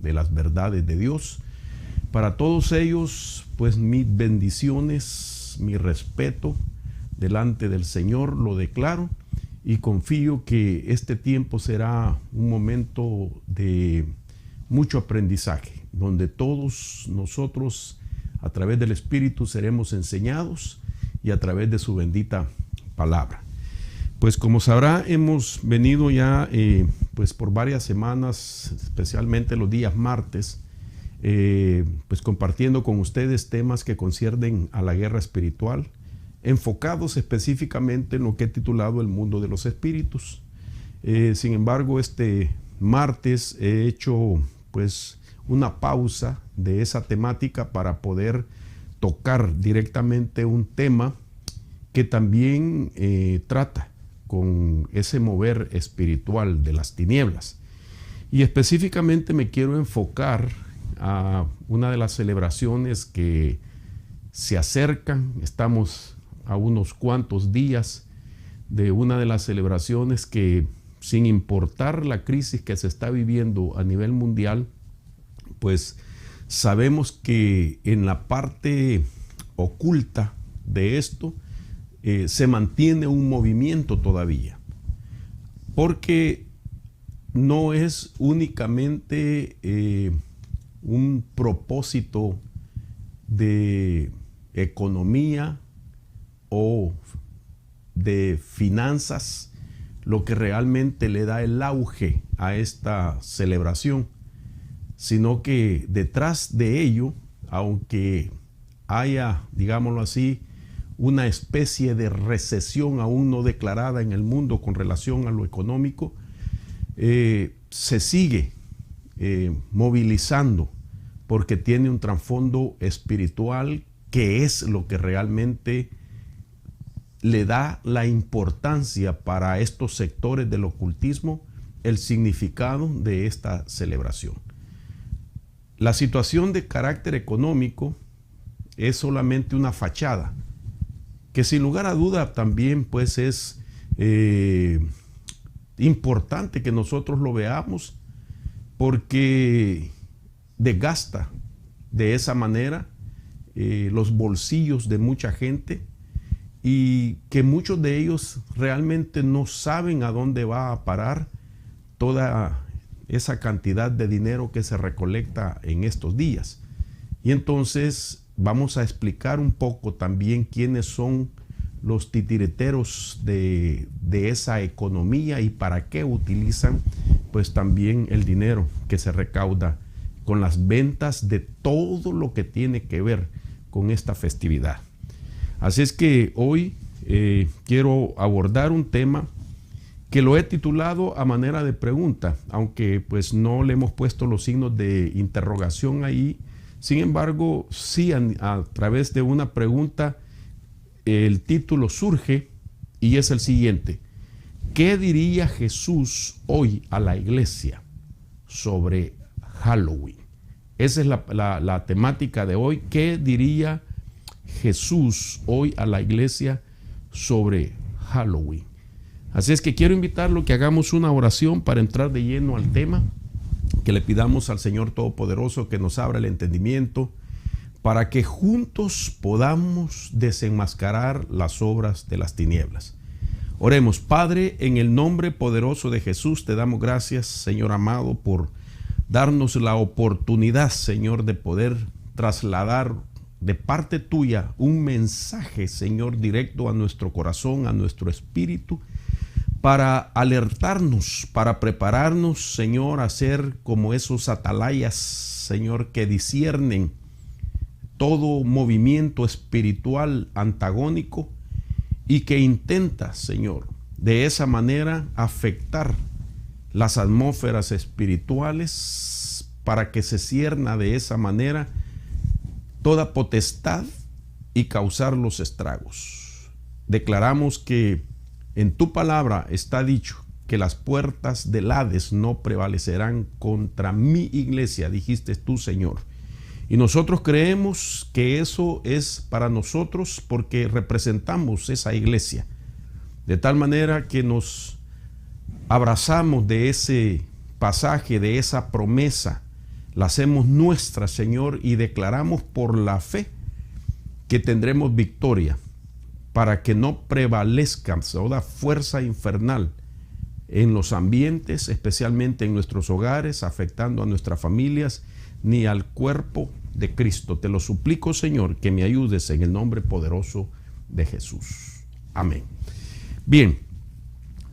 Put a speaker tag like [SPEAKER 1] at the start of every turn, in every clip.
[SPEAKER 1] de las verdades de Dios. Para todos ellos, pues mis bendiciones, mi respeto delante del Señor lo declaro y confío que este tiempo será un momento de mucho aprendizaje, donde todos nosotros a través del Espíritu seremos enseñados y a través de su bendita palabra. Pues como sabrá, hemos venido ya pues por varias semanas, especialmente los días martes, pues compartiendo con ustedes temas que conciernen a la guerra espiritual, enfocados específicamente en lo que he titulado el mundo de los espíritus. Sin embargo, este martes he hecho pues una pausa de esa temática para poder tocar directamente un tema que también trata con ese mover espiritual de las tinieblas. Y específicamente me quiero enfocar a una de las celebraciones que se acercan. Estamos a unos cuantos días de una de las celebraciones que, sin importar la crisis que se está viviendo a nivel mundial, pues sabemos que en la parte oculta de esto se mantiene un movimiento todavía, porque no es únicamente un propósito de economía o de finanzas lo que realmente le da el auge a esta celebración, sino que detrás de ello, aunque haya, digámoslo así, una especie de recesión aún no declarada en el mundo con relación a lo económico, se sigue movilizando porque tiene un trasfondo espiritual que es lo que realmente le da la importancia para estos sectores del ocultismo, el significado de esta celebración. La situación de carácter económico es solamente una fachada, que sin lugar a duda también pues es importante que nosotros lo veamos, porque desgasta de esa manera los bolsillos de mucha gente, y que muchos de ellos realmente no saben a dónde va a parar toda esa cantidad de dinero que se recolecta en estos días. Y entonces vamos a explicar un poco también quiénes son los titiriteros de esa economía y para qué utilizan pues también el dinero que se recauda con las ventas de todo lo que tiene que ver con esta festividad. Así es que hoy quiero abordar un tema que lo he titulado a manera de pregunta, aunque pues no le hemos puesto los signos de interrogación ahí. Sin embargo, sí a través de una pregunta el título surge y es el siguiente: ¿qué diría Jesús hoy a la iglesia sobre Halloween? Esa es la temática de hoy. ¿Qué diría Jesús hoy a la iglesia sobre Halloween? Así es que quiero invitarlo a que hagamos una oración para entrar de lleno al tema, que le pidamos al Señor Todopoderoso que nos abra el entendimiento para que juntos podamos desenmascarar las obras de las tinieblas. Oremos. Padre, en el nombre poderoso de Jesús te damos gracias, Señor amado, por darnos la oportunidad, Señor, de poder trasladar de parte tuya un mensaje, Señor, directo a nuestro corazón, a nuestro espíritu, para alertarnos, para prepararnos, Señor, a ser como esos atalayas, Señor, que disciernen todo movimiento espiritual antagónico y que intenta, Señor, de esa manera afectar las atmósferas espirituales para que se cierna de esa manera toda potestad y causar los estragos. Declaramos que en tu palabra está dicho que las puertas del Hades no prevalecerán contra mi iglesia, dijiste tú, Señor. Y nosotros creemos que eso es para nosotros porque representamos esa iglesia. De tal manera que nos abrazamos de ese pasaje, de esa promesa, la hacemos nuestra, Señor, y declaramos por la fe que tendremos victoria, para que no prevalezca toda fuerza infernal en los ambientes, especialmente en nuestros hogares, afectando a nuestras familias, ni al cuerpo de Cristo. Te lo suplico, Señor, que me ayudes en el nombre poderoso de Jesús. Amén. Bien,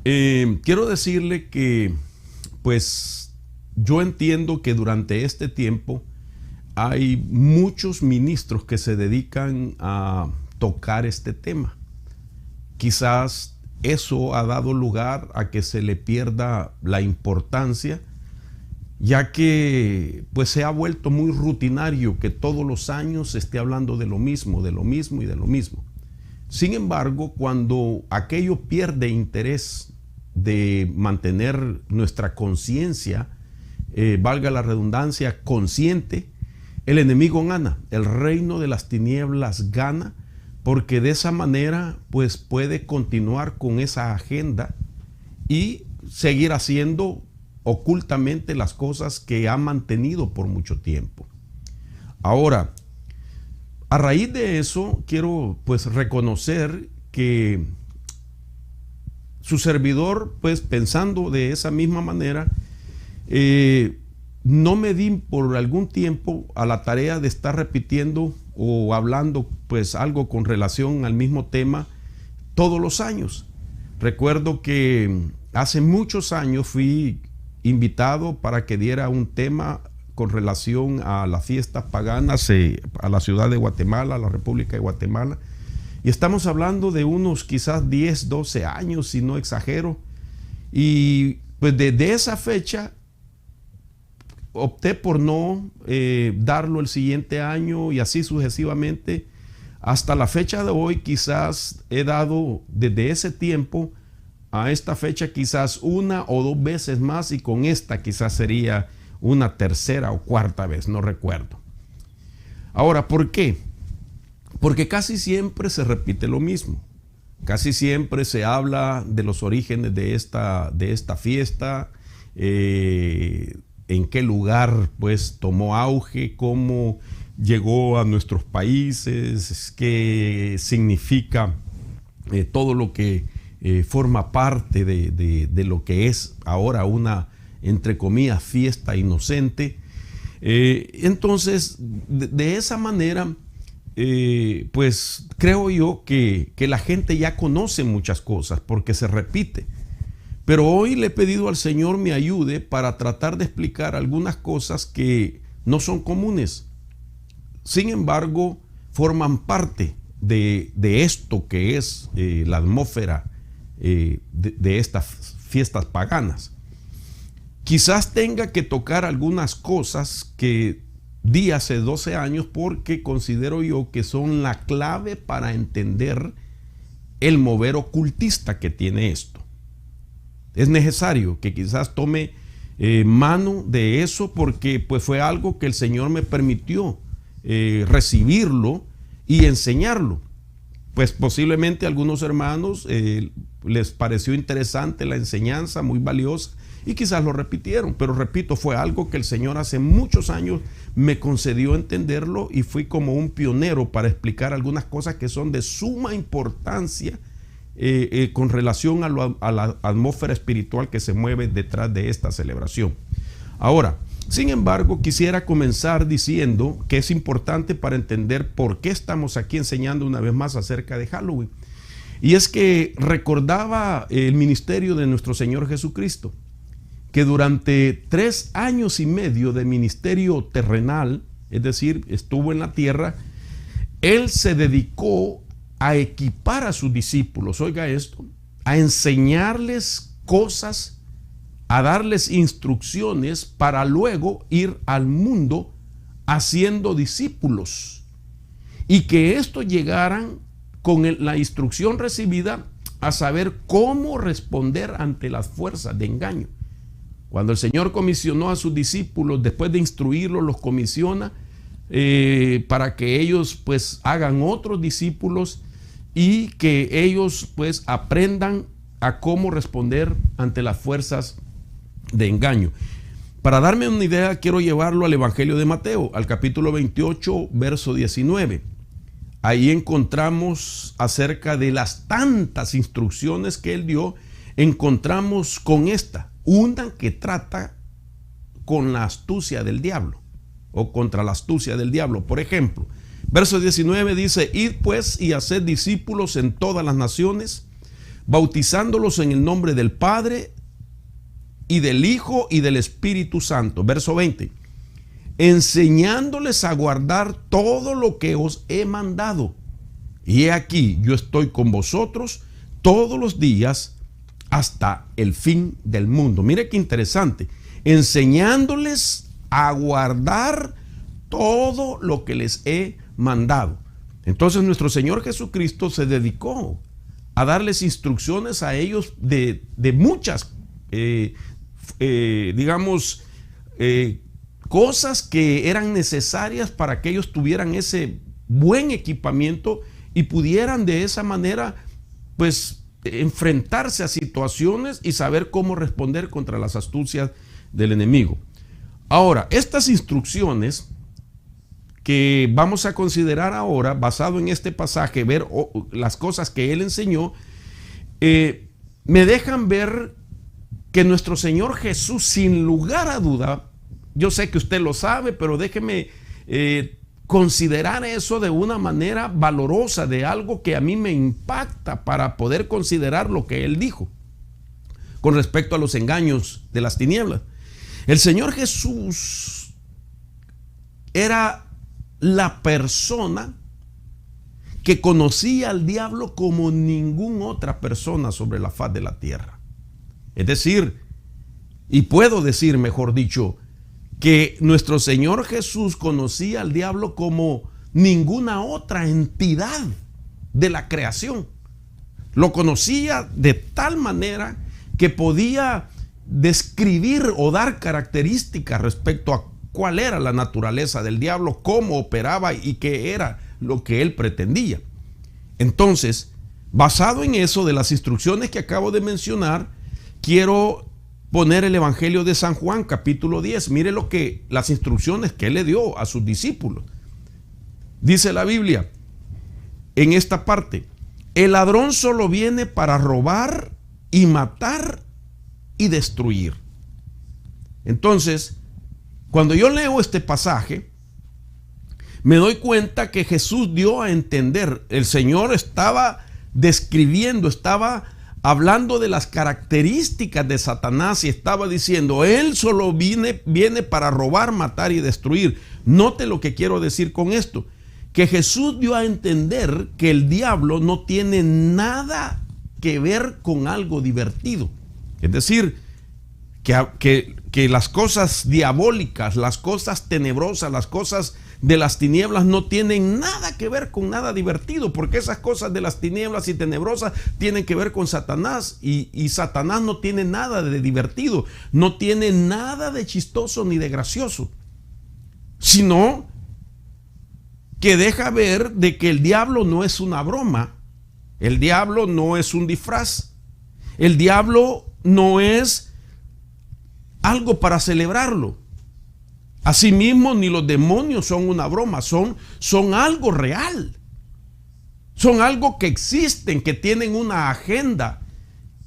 [SPEAKER 1] quiero decirle que, pues, yo entiendo que durante este tiempo hay muchos ministros que se dedican a tocar este tema. Quizás eso ha dado lugar a que se le pierda la importancia, ya que pues se ha vuelto muy rutinario que todos los años se esté hablando de lo mismo y de lo mismo. Sin embargo, cuando aquello pierde interés de mantener nuestra conciencia, valga la redundancia, consciente, el enemigo gana, el reino de las tinieblas gana, porque de esa manera pues puede continuar con esa agenda y seguir haciendo ocultamente las cosas que ha mantenido por mucho tiempo. Ahora, a raíz de eso, quiero pues reconocer que su servidor, pues pensando de esa misma manera, no me di por algún tiempo a la tarea de estar repitiendo o hablando pues algo con relación al mismo tema todos los años. Recuerdo que hace muchos años fui invitado para que diera un tema con relación a las fiestas paganas a la ciudad de Guatemala, a la República de Guatemala, y estamos hablando de unos quizás 10, 12 años, si no exagero, y pues desde esa fecha opté por no darlo el siguiente año y así sucesivamente. Hasta la fecha de hoy quizás he dado desde ese tiempo a esta fecha quizás una o dos veces más, y con esta quizás sería una tercera o cuarta vez, no recuerdo. Ahora, ¿por qué? Porque casi siempre se repite lo mismo. Casi siempre se habla de los orígenes de esta fiesta, en qué lugar pues tomó auge, cómo llegó a nuestros países, qué significa todo lo que forma parte de lo que es ahora una, entre comillas, fiesta inocente. Entonces, de esa manera, pues creo yo que la gente ya conoce muchas cosas porque se repite. Pero hoy le he pedido al Señor me ayude para tratar de explicar algunas cosas que no son comunes. Sin embargo, forman parte de esto que es la atmósfera de estas fiestas paganas. Quizás tenga que tocar algunas cosas que di hace 12 años porque considero yo que son la clave para entender el mover ocultista que tiene esto. Es necesario que quizás tome mano de eso porque pues fue algo que el Señor me permitió recibirlo y enseñarlo. Pues posiblemente a algunos hermanos les pareció interesante la enseñanza, muy valiosa, y quizás lo repitieron, pero repito, fue algo que el Señor hace muchos años me concedió entenderlo y fui como un pionero para explicar algunas cosas que son de suma importancia con relación a la atmósfera espiritual que se mueve detrás de esta celebración. Ahora, sin embargo, quisiera comenzar diciendo que es importante para entender por qué estamos aquí enseñando una vez más acerca de Halloween. Y es que recordaba el ministerio de nuestro Señor Jesucristo, que durante 3 años y medio de ministerio terrenal, es decir, estuvo en la tierra, Él se dedicó a equipar a sus discípulos, oiga esto, a enseñarles cosas, a darles instrucciones para luego ir al mundo haciendo discípulos, y que estos llegaran con la instrucción recibida a saber cómo responder ante las fuerzas de engaño. Cuando el Señor comisionó a sus discípulos, después de instruirlos, los comisiona para que ellos pues hagan otros discípulos y que ellos pues aprendan a cómo responder ante las fuerzas de engaño. Para darme una idea, quiero llevarlo al Evangelio de Mateo, al capítulo 28, verso 19. Ahí encontramos acerca de las tantas instrucciones que él dio, encontramos con una que trata con la astucia del diablo, o contra la astucia del diablo. Por ejemplo, verso 19 dice: id pues y haced discípulos en todas las naciones, bautizándolos en el nombre del Padre, y del Hijo, y del Espíritu Santo. Verso 20. Enseñándoles a guardar todo lo que os he mandado. Y he aquí, yo estoy con vosotros todos los días hasta el fin del mundo. Mire qué interesante. Enseñándoles a guardar todo lo que les he mandado. Entonces nuestro Señor Jesucristo se dedicó a darles instrucciones a ellos de muchas cosas que eran necesarias para que ellos tuvieran ese buen equipamiento y pudieran de esa manera pues enfrentarse a situaciones y saber cómo responder contra las astucias del enemigo. Ahora, estas instrucciones que vamos a considerar ahora, basado en este pasaje, ver las cosas que él enseñó, me dejan ver que nuestro Señor Jesús, sin lugar a duda, yo sé que usted lo sabe, pero déjeme considerar eso de una manera valorosa, de algo que a mí me impacta para poder considerar lo que él dijo con respecto a los engaños de las tinieblas. El Señor Jesús era la persona que conocía al diablo como ninguna otra persona sobre la faz de la tierra. Es decir, y puedo decir, mejor dicho, que nuestro Señor Jesús conocía al diablo como ninguna otra entidad de la creación. Lo conocía de tal manera que podía describir o dar características respecto a cuál era la naturaleza del diablo, cómo operaba y qué era lo que él pretendía. Entonces, basado en eso de las instrucciones que acabo de mencionar, quiero poner el Evangelio de San Juan, capítulo 10. Mire las instrucciones que él le dio a sus discípulos. Dice la Biblia en esta parte: el ladrón solo viene para robar y matar y destruir. Entonces, cuando yo leo este pasaje, me doy cuenta que Jesús dio a entender, el Señor estaba describiendo, estaba hablando de las características de Satanás y estaba diciendo: él solo viene para robar, matar y destruir. Note lo que quiero decir con esto, que Jesús dio a entender que el diablo no tiene nada que ver con algo divertido. Es decir, que las cosas diabólicas, las cosas tenebrosas, las cosas de las tinieblas no tienen nada que ver con nada divertido, porque esas cosas de las tinieblas y tenebrosas tienen que ver con Satanás, y Satanás no tiene nada de divertido, no tiene nada de chistoso ni de gracioso, sino que deja ver de que el diablo no es una broma, el diablo no es un disfraz, el diablo no es algo para celebrarlo. Asimismo, ni los demonios son una broma, son algo real. Son algo que existen, que tienen una agenda,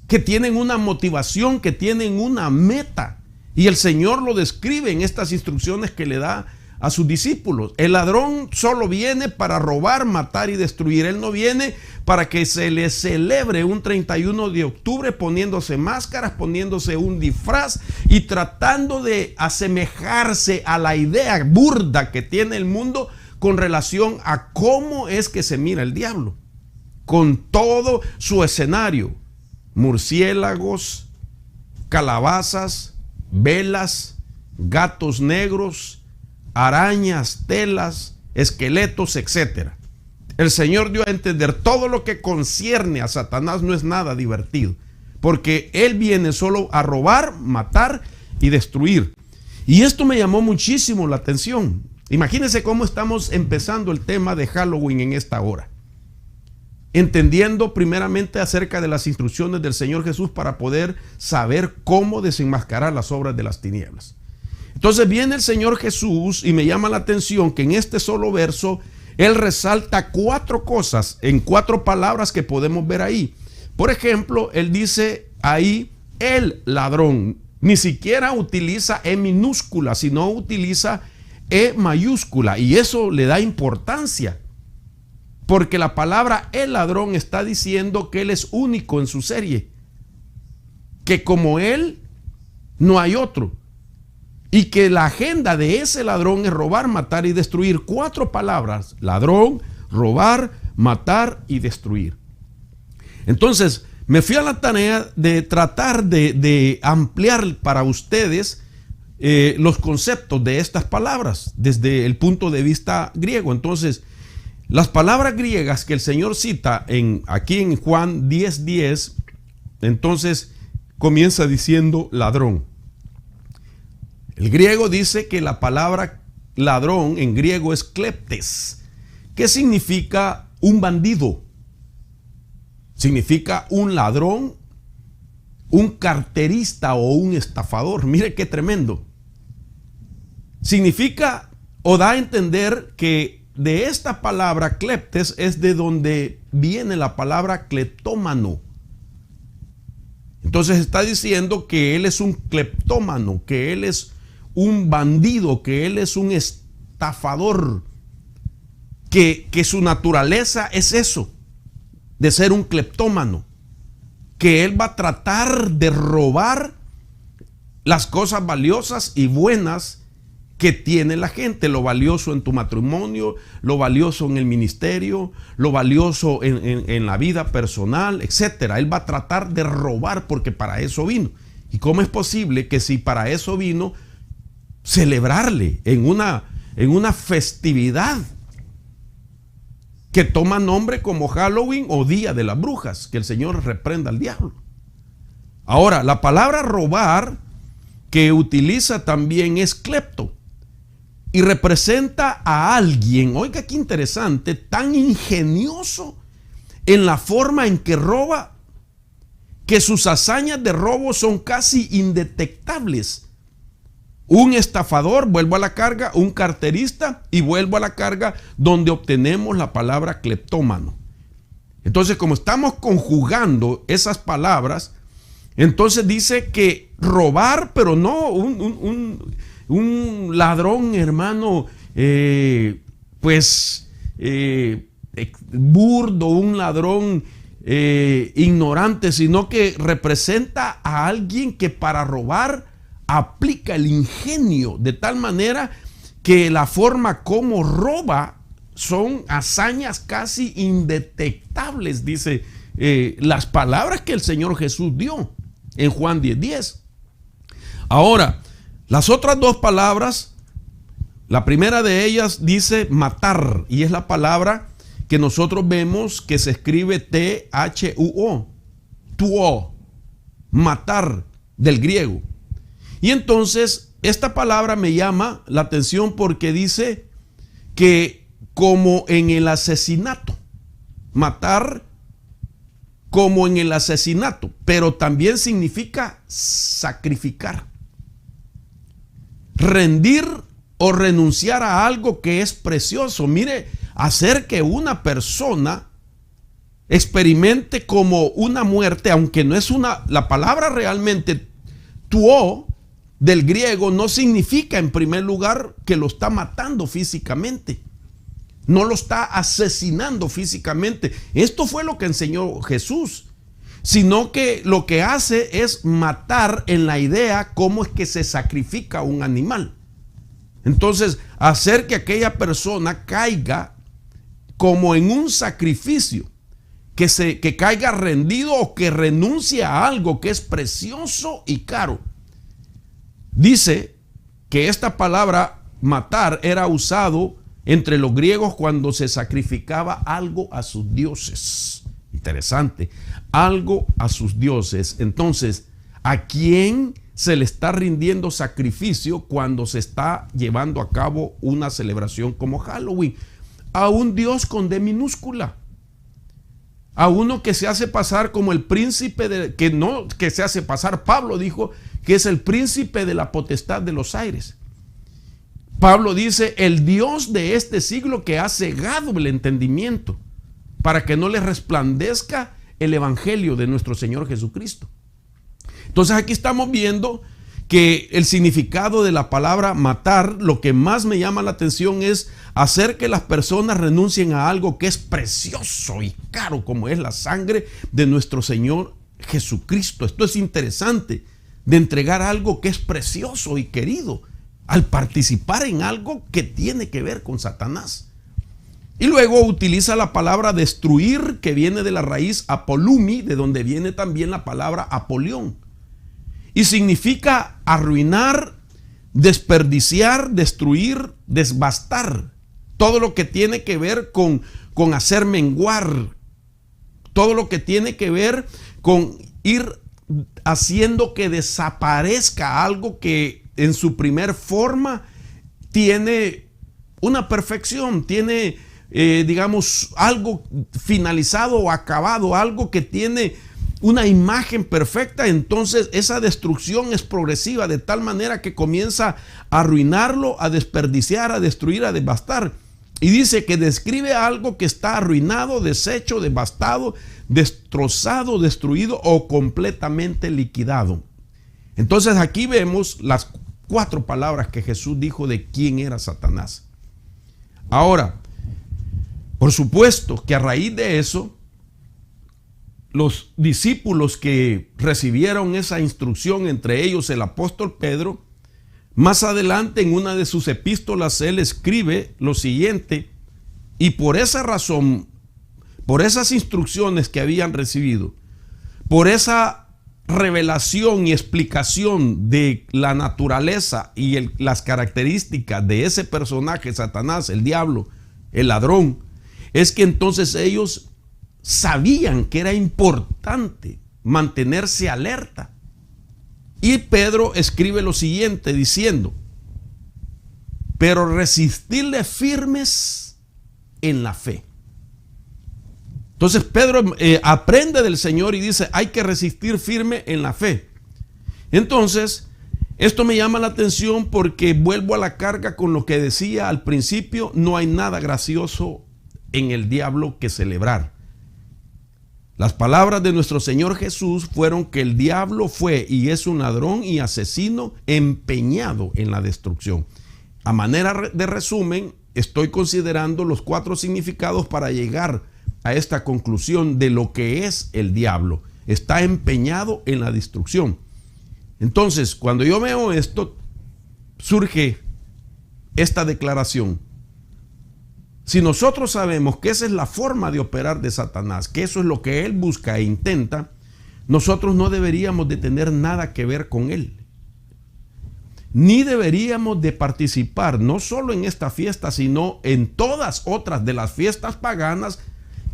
[SPEAKER 1] que tienen una motivación, que tienen una meta. Y el Señor lo describe en estas instrucciones que le da a sus discípulos. El ladrón solo viene para robar, matar y destruir. Él no viene para que se le celebre un 31 de octubre poniéndose máscaras, poniéndose un disfraz y tratando de asemejarse a la idea burda que tiene el mundo con relación a cómo es que se mira el diablo. Con todo su escenario: murciélagos, calabazas, velas, gatos negros, arañas, telas, esqueletos, etc. El Señor dio a entender todo lo que concierne a Satanás no es nada divertido, porque él viene solo a robar, matar y destruir. Y esto me llamó muchísimo la atención. Imagínense cómo estamos empezando el tema de Halloween en esta hora, entendiendo primeramente acerca de las instrucciones del Señor Jesús para poder saber cómo desenmascarar las obras de las tinieblas. Entonces viene el Señor Jesús y me llama la atención que en este solo verso Él resalta 4 cosas en 4 palabras que podemos ver ahí. Por ejemplo, Él dice ahí el ladrón. Ni siquiera utiliza E minúscula, sino utiliza E mayúscula. Y eso le da importancia, porque la palabra el ladrón está diciendo que Él es único en su serie, que como Él no hay otro, y que la agenda de ese ladrón es robar, matar y destruir. 4 palabras: ladrón, robar, matar y destruir. Entonces me fui a la tarea de tratar de ampliar para ustedes los conceptos de estas palabras desde el punto de vista griego. Entonces, las palabras griegas que el Señor cita aquí en Juan 10:10, entonces comienza diciendo ladrón. El griego dice que la palabra ladrón en griego es kleptes, que significa un bandido, significa un ladrón, un carterista o un estafador. Mire qué tremendo. Significa o da a entender que de esta palabra kleptes es de donde viene la palabra cleptómano. Entonces está diciendo que él es un cleptómano, que él es un bandido, que él es un estafador, que su naturaleza es eso, de ser un cleptómano, que él va a tratar de robar las cosas valiosas y buenas que tiene la gente, lo valioso en tu matrimonio, lo valioso en el ministerio, lo valioso en la vida personal, etcétera. Él va a tratar de robar, porque para eso vino. ¿Y cómo es posible que, si para eso vino, celebrarle en una festividad que toma nombre como Halloween o Día de las Brujas? Que el Señor reprenda al diablo. Ahora, la palabra robar que utiliza también es klepto, y representa a alguien, oiga qué interesante, tan ingenioso en la forma en que roba, que sus hazañas de robo son casi indetectables. Un estafador, vuelvo a la carga, un carterista, y vuelvo a la carga donde obtenemos la palabra cleptómano. Entonces, como estamos conjugando esas palabras, entonces dice que robar, pero no un ladrón, hermano, burdo, un ladrón ignorante, sino que representa a alguien que para robar aplica el ingenio, de tal manera que la forma como roba son hazañas casi indetectables, dice las palabras que el Señor Jesús dio en Juan 10:10. Ahora, las otras 2 palabras, la primera de ellas dice matar, y es la palabra que nosotros vemos que se escribe T-H-U-O, tuo, matar, del griego. Y entonces esta palabra me llama la atención porque dice que como en el asesinato, matar como en el asesinato, pero también significa sacrificar, rendir o renunciar a algo que es precioso. Mire, hacer que una persona experimente como una muerte, aunque no es la palabra realmente tuo del griego no significa en primer lugar que lo está matando físicamente, no lo está asesinando físicamente. Esto fue lo que enseñó Jesús, sino que lo que hace es matar en la idea cómo es que se sacrifica un animal. Entonces, hacer que aquella persona caiga como en un sacrificio, que caiga rendido o que renuncie a algo que es precioso y caro. Dice que esta palabra matar era usado entre los griegos cuando se sacrificaba algo a sus dioses. Interesante, algo a sus dioses. Entonces, ¿a quién se le está rindiendo sacrificio cuando se está llevando a cabo una celebración como Halloween? A un dios con D minúscula, a uno que se hace pasar como el príncipe que se hace pasar. Pablo dijo que es el príncipe de la potestad de los aires. Pablo dice, el Dios de este siglo que ha cegado el entendimiento para que no le resplandezca el evangelio de nuestro Señor Jesucristo. Entonces aquí estamos viendo que el significado de la palabra matar, lo que más me llama la atención es hacer que las personas renuncien a algo que es precioso y caro, como es la sangre de nuestro Señor Jesucristo. Esto es interesante, de entregar algo que es precioso y querido al participar en algo que tiene que ver con Satanás. Y luego utiliza la palabra destruir, que viene de la raíz apolumi, de donde viene también la palabra apolión. Y significa arruinar, desperdiciar, destruir, desbastar. Todo lo que tiene que ver con hacer menguar. Todo lo que tiene que ver con ir haciendo que desaparezca algo que en su primer forma tiene una perfección, tiene digamos algo finalizado o acabado, algo que tiene una imagen perfecta. Entonces esa destrucción es progresiva, de tal manera que comienza a arruinarlo, a desperdiciar, a destruir, a devastar. Y dice que describe algo que está arruinado, deshecho, devastado, destrozado, destruido o completamente liquidado. Entonces aquí vemos las 4 palabras que Jesús dijo de quién era Satanás. Ahora, por supuesto que a raíz de eso, los discípulos que recibieron esa instrucción, entre ellos el apóstol Pedro, más adelante en una de sus epístolas él escribe lo siguiente: y por esa razón, por esas instrucciones que habían recibido, por esa revelación y explicación de la naturaleza y las características de ese personaje, Satanás, el diablo, el ladrón, es que entonces ellos sabían que era importante mantenerse alerta. Y Pedro escribe lo siguiente diciendo: pero resistirle firmes en la fe. Entonces Pedro aprende del Señor y dice, hay que resistir firme en la fe. Entonces, esto me llama la atención porque vuelvo a la carga con lo que decía al principio: no hay nada gracioso en el diablo que celebrar. Las palabras de nuestro Señor Jesús fueron que el diablo fue y es un ladrón y asesino empeñado en la destrucción. A manera de resumen, estoy considerando los 4 significados para llegar a esta conclusión de lo que es el diablo. Está empeñado en la destrucción. Entonces, cuando yo veo esto, surge esta declaración. Si nosotros sabemos que esa es la forma de operar de Satanás, que eso es lo que él busca e intenta, nosotros no deberíamos de tener nada que ver con él. Ni deberíamos de participar, no solo en esta fiesta, sino en todas otras de las fiestas paganas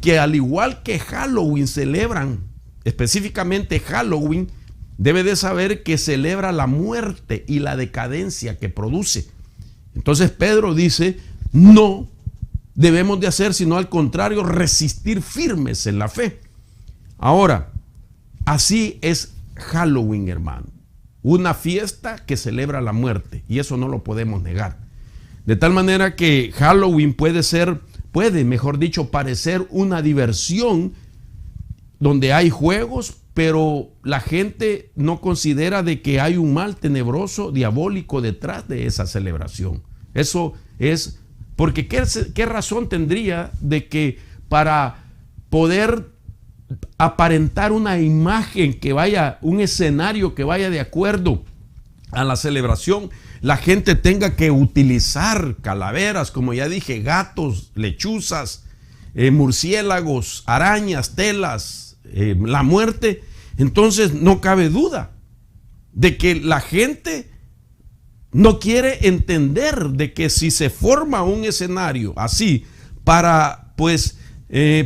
[SPEAKER 1] que, al igual que Halloween, celebran, específicamente Halloween, debe de saber que celebra la muerte y la decadencia que produce. Entonces Pedro dice, no debemos de hacer, sino al contrario, resistir firmes en la fe. Ahora, así es Halloween, hermano. Una fiesta que celebra la muerte, y eso no lo podemos negar. De tal manera que Halloween puede, mejor dicho, parecer una diversión donde hay juegos, pero la gente no considera de que hay un mal tenebroso, diabólico detrás de esa celebración. Eso es porque ¿qué razón tendría de que para poder aparentar una imagen que vaya, un escenario que vaya de acuerdo a la celebración, la gente tenga que utilizar calaveras, como ya dije, gatos, lechuzas, murciélagos, arañas, telas, la muerte? Entonces no cabe duda de que la gente no quiere entender de que si se forma un escenario así para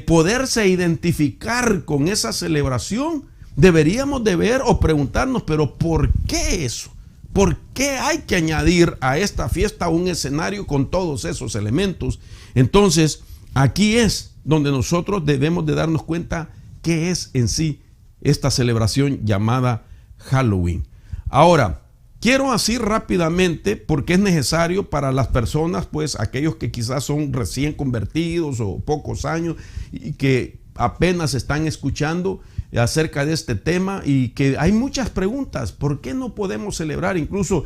[SPEAKER 1] poderse identificar con esa celebración, deberíamos de ver o preguntarnos, pero ¿por qué eso? ¿Por qué hay que añadir a esta fiesta un escenario con todos esos elementos? Entonces, aquí es donde nosotros debemos de darnos cuenta qué es en sí esta celebración llamada Halloween. Ahora, quiero así rápidamente, porque es necesario para las personas, pues aquellos que quizás son recién convertidos o pocos años y que apenas están escuchando acerca de este tema y que hay muchas preguntas. ¿Por qué no podemos celebrar? Incluso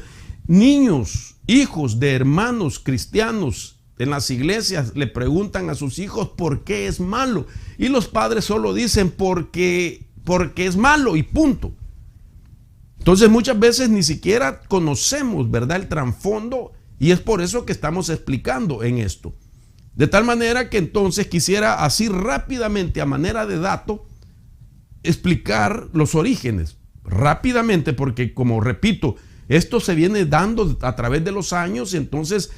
[SPEAKER 1] niños, hijos de hermanos cristianos en las iglesias le preguntan a sus hijos por qué es malo. Y los padres solo dicen porque es malo y punto. Entonces muchas veces ni siquiera conocemos, ¿verdad?, el trasfondo, y es por eso que estamos explicando en esto. De tal manera que entonces quisiera así rápidamente, a manera de dato, explicar los orígenes. Rápidamente, porque como repito, esto se viene dando a través de los años, entonces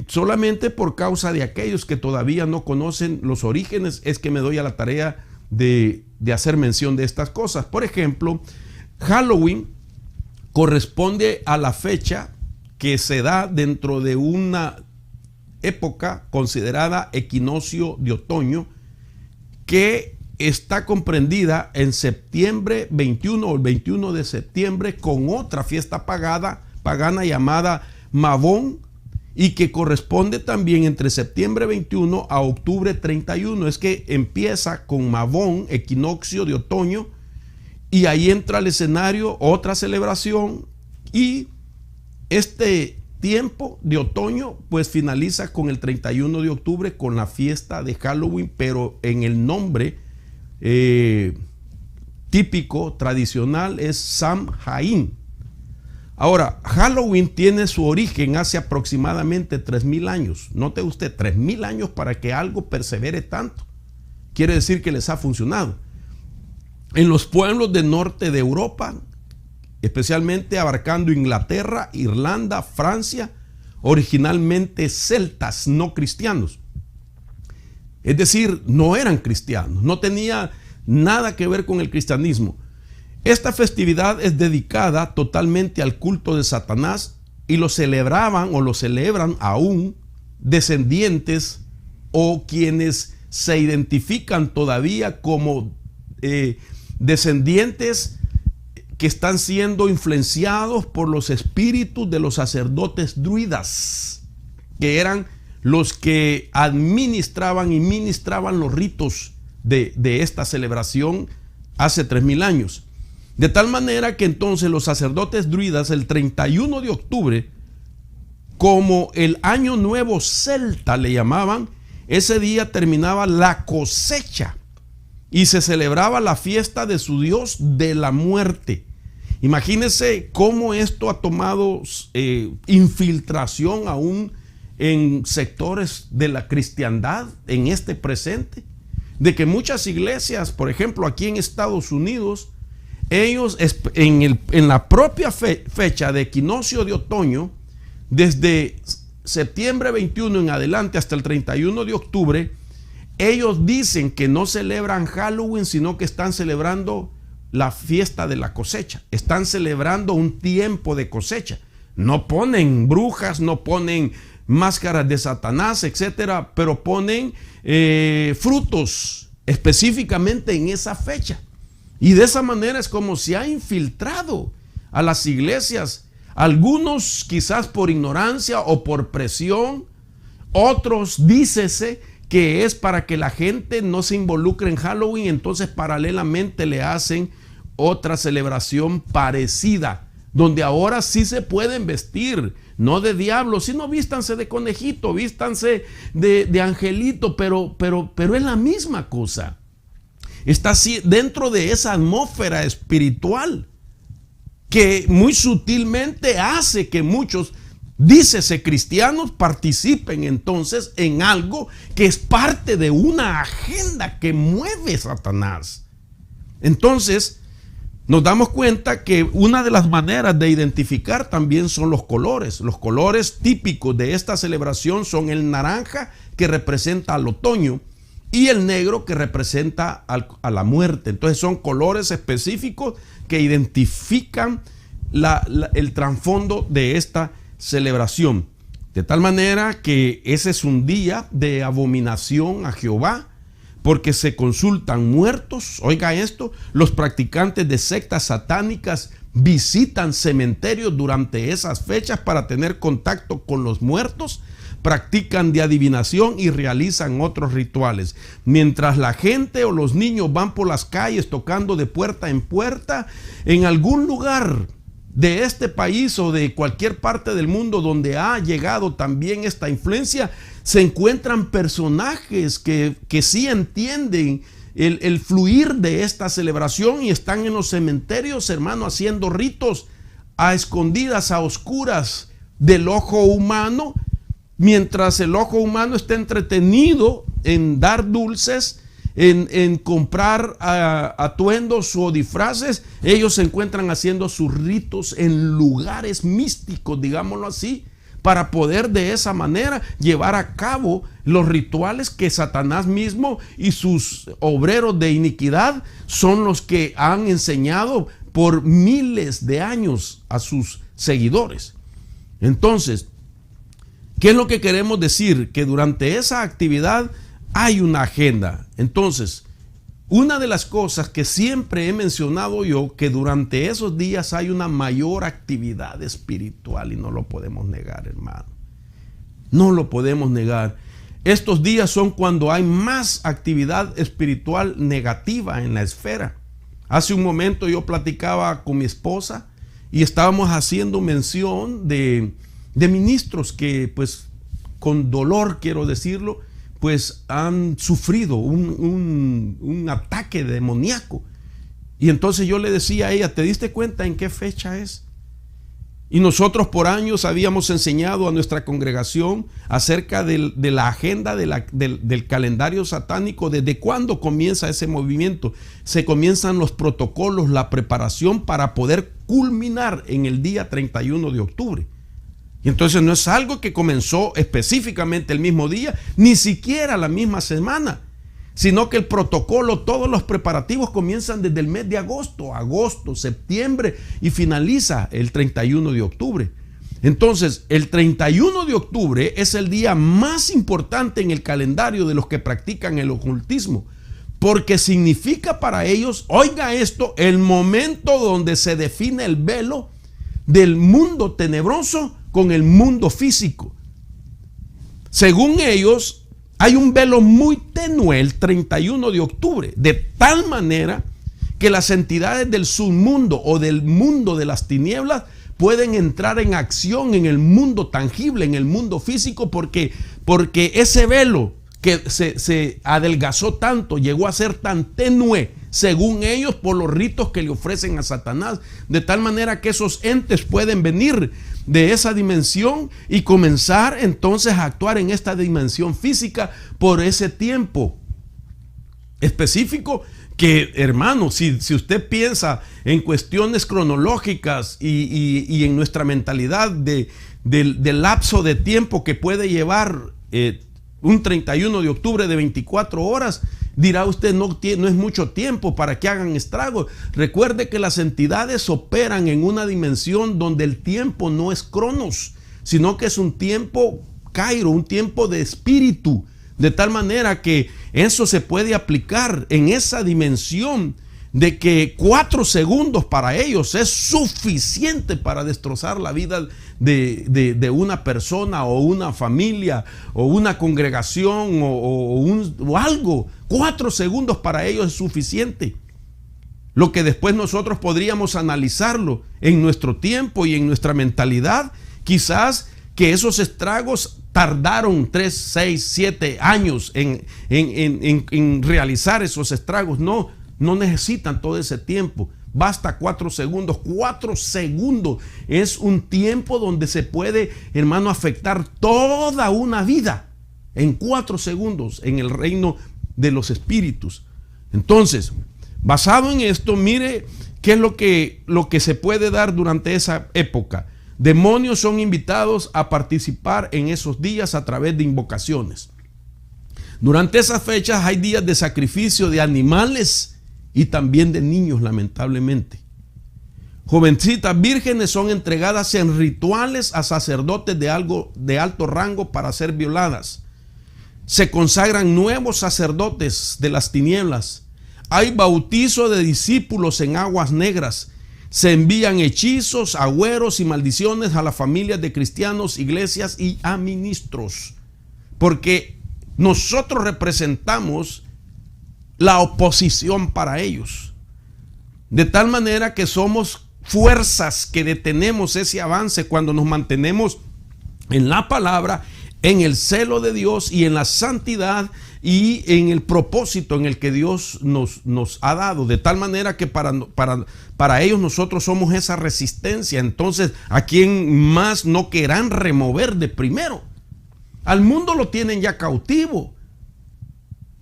[SPEAKER 1] solamente por causa de aquellos que todavía no conocen los orígenes es que me doy a la tarea de hacer mención de estas cosas. Por ejemplo, Halloween corresponde a la fecha que se da dentro de una época considerada equinoccio de otoño, que está comprendida en septiembre 21 o el 21 de septiembre con otra fiesta pagana llamada Mabón, y que corresponde también entre septiembre 21 a octubre 31. Es que empieza con Mabón, equinoccio de otoño, y ahí entra al escenario otra celebración, y este tiempo de otoño pues finaliza con el 31 de octubre con la fiesta de Halloween, pero en el nombre típico, tradicional, es Samhain. Ahora, Halloween tiene su origen hace aproximadamente 3000 años. Note usted, 3000 años para que algo persevere tanto. Quiere decir que les ha funcionado. En los pueblos del norte de Europa, especialmente abarcando Inglaterra, Irlanda, Francia, originalmente celtas no cristianos. Es decir, no eran cristianos, no tenía nada que ver con el cristianismo. Esta festividad es dedicada totalmente al culto de Satanás y lo celebraban o lo celebran aún descendientes o quienes se identifican todavía como descendientes que están siendo influenciados por los espíritus de los sacerdotes druidas, que eran los que administraban y ministraban los ritos de esta celebración hace 3000 años. De tal manera que entonces los sacerdotes druidas, el 31 de octubre, como el año nuevo celta le llamaban, ese día terminaba la cosecha y se celebraba la fiesta de su dios de la muerte. Imagínense cómo esto ha tomado infiltración aún en sectores de la cristiandad en este presente, de que muchas iglesias, por ejemplo aquí en Estados Unidos, ellos en la propia fecha de equinoccio de otoño, desde septiembre 21 en adelante hasta el 31 de octubre, ellos dicen que no celebran Halloween, sino que están celebrando la fiesta de la cosecha. Están celebrando un tiempo de cosecha. No ponen brujas, no ponen máscaras de Satanás, etcétera, pero ponen frutos específicamente en esa fecha. Y de esa manera es como se ha infiltrado a las iglesias. Algunos quizás por ignorancia o por presión, otros dícese que es para que la gente no se involucre en Halloween, entonces paralelamente le hacen otra celebración parecida, donde ahora sí se pueden vestir, no de diablo, sino vístanse de conejito, vístanse de angelito, pero es la misma cosa. Está así dentro de esa atmósfera espiritual que muy sutilmente hace que muchos, dícese cristianos, participen entonces en algo que es parte de una agenda que mueve Satanás. Entonces nos damos cuenta que una de las maneras de identificar también son los colores. Los colores típicos de esta celebración son el naranja, que representa al otoño, y el negro, que representa a la muerte. Entonces son colores específicos que identifican el trasfondo de esta celebración. De tal manera que ese es un día de abominación a Jehová, porque se consultan muertos. Oiga esto, los practicantes de sectas satánicas visitan cementerios durante esas fechas para tener contacto con los muertos, practican de adivinación y realizan otros rituales. Mientras la gente o los niños van por las calles tocando de puerta en puerta, en algún lugar de este país o de cualquier parte del mundo donde ha llegado también esta influencia, se encuentran personajes que sí entienden el fluir de esta celebración y están en los cementerios, hermano, haciendo ritos a escondidas, a oscuras del ojo humano, mientras el ojo humano está entretenido en dar dulces, en comprar atuendos o disfraces. Ellos se encuentran haciendo sus ritos en lugares místicos, digámoslo así, para poder de esa manera llevar a cabo los rituales que Satanás mismo y sus obreros de iniquidad son los que han enseñado por miles de años a sus seguidores. Entonces, ¿qué es lo que queremos decir? Que durante esa actividad hay una agenda. Entonces, una de las cosas que siempre he mencionado yo, que durante esos días hay una mayor actividad espiritual y no lo podemos negar, hermano. No lo podemos negar. Estos días son cuando hay más actividad espiritual negativa en la esfera. Hace un momento yo platicaba con mi esposa y estábamos haciendo mención de ministros que, pues, con dolor, quiero decirlo, pues han sufrido un ataque demoníaco. Y entonces yo le decía a ella, ¿te diste cuenta en qué fecha es? Y nosotros por años habíamos enseñado a nuestra congregación acerca de la agenda del calendario satánico. ¿Desde cuándo comienza ese movimiento? Se comienzan los protocolos, la preparación para poder culminar en el día 31 de octubre. Y entonces no es algo que comenzó específicamente el mismo día, ni siquiera la misma semana, sino que el protocolo, todos los preparativos comienzan desde el mes de agosto, septiembre y finaliza el 31 de octubre. Entonces, el 31 de octubre es el día más importante en el calendario de los que practican el ocultismo, porque significa para ellos, oiga esto, el momento donde se define el velo del mundo tenebroso con el mundo físico. Según ellos, hay un velo muy tenue el 31 de octubre, de tal manera que las entidades del submundo o del mundo de las tinieblas pueden entrar en acción en el mundo tangible, en el mundo físico, porque ese velo que se adelgazó tanto, llegó a ser tan tenue, según ellos, por los ritos que le ofrecen a Satanás, de tal manera que esos entes pueden venir de esa dimensión y comenzar entonces a actuar en esta dimensión física por ese tiempo específico. Que, hermano, si usted piensa en cuestiones cronológicas y en nuestra mentalidad del lapso de tiempo que puede llevar un 31 de octubre de 24 horas, dirá usted, no es mucho tiempo para que hagan estragos. Recuerde que las entidades operan en una dimensión donde el tiempo no es cronos, sino que es un tiempo cairo, un tiempo de espíritu. De tal manera que eso se puede aplicar en esa dimensión de que 4 segundos para ellos es suficiente para destrozar la vida de una persona o una familia o una congregación o algo. 4 segundos para ellos es suficiente. Lo que después nosotros podríamos analizarlo en nuestro tiempo y en nuestra mentalidad, quizás que esos estragos tardaron 3, 6, 7 años en realizar esos estragos. No necesitan todo ese tiempo. Basta 4 segundos. 4 segundos es un tiempo donde se puede, hermano, afectar toda una vida. En 4 segundos en el reino de los espíritus. Entonces, basado en esto, mire qué es lo que se puede dar durante esa época. Demonios son invitados a participar en esos días a través de invocaciones. Durante esas fechas hay días de sacrificio de animales y también de niños, lamentablemente. Jovencitas vírgenes son entregadas en rituales a sacerdotes de alto rango para ser violadas. Se consagran nuevos sacerdotes de las tinieblas. Hay bautizo de discípulos en aguas negras. se envían hechizos, agüeros y maldiciones a las familias de cristianos, iglesias y a ministros. Porque nosotros representamos la oposición para ellos. De tal manera que somos fuerzas que detenemos ese avance cuando nos mantenemos en la palabra, en el celo de Dios y en la santidad y en el propósito en el que Dios nos ha dado. De tal manera que para ellos nosotros somos esa resistencia. Entonces, ¿a quién más no querrán remover de primero? Al mundo lo tienen ya cautivo,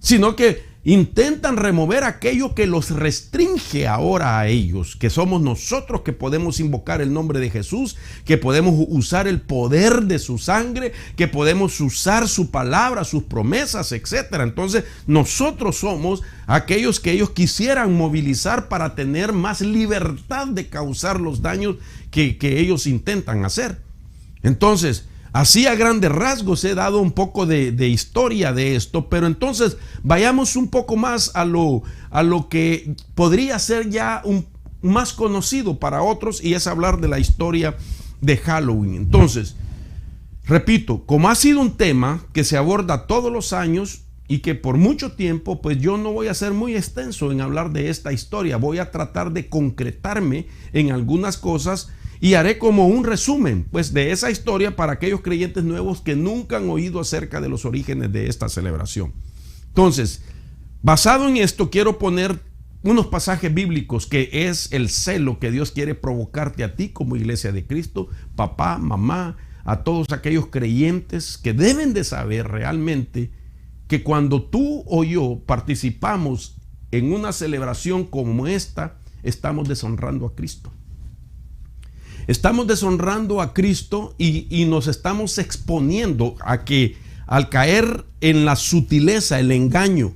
[SPEAKER 1] sino que intentan remover aquello que los restringe ahora a ellos, que somos nosotros que podemos invocar el nombre de Jesús, que podemos usar el poder de su sangre, que podemos usar su palabra, sus promesas, etc. Entonces nosotros somos aquellos que ellos quisieran movilizar para tener más libertad de causar los daños que ellos intentan hacer. Entonces, así a grandes rasgos he dado un poco de historia de esto, pero entonces vayamos un poco más a lo que podría ser ya más conocido para otros, y es hablar de la historia de Halloween. Entonces, repito, como ha sido un tema que se aborda todos los años y que por mucho tiempo, pues yo no voy a ser muy extenso en hablar de esta historia. Voy a tratar de concretarme en algunas cosas y haré como un resumen, pues, de esa historia para aquellos creyentes nuevos que nunca han oído acerca de los orígenes de esta celebración. Entonces, basado en esto, quiero poner unos pasajes bíblicos que es el celo que Dios quiere provocarte a ti como iglesia de Cristo, papá, mamá, a todos aquellos creyentes que deben de saber realmente que cuando tú o yo participamos en una celebración como esta, estamos deshonrando a Cristo. Estamos deshonrando a Cristo y nos estamos exponiendo a que al caer en la sutileza, el engaño,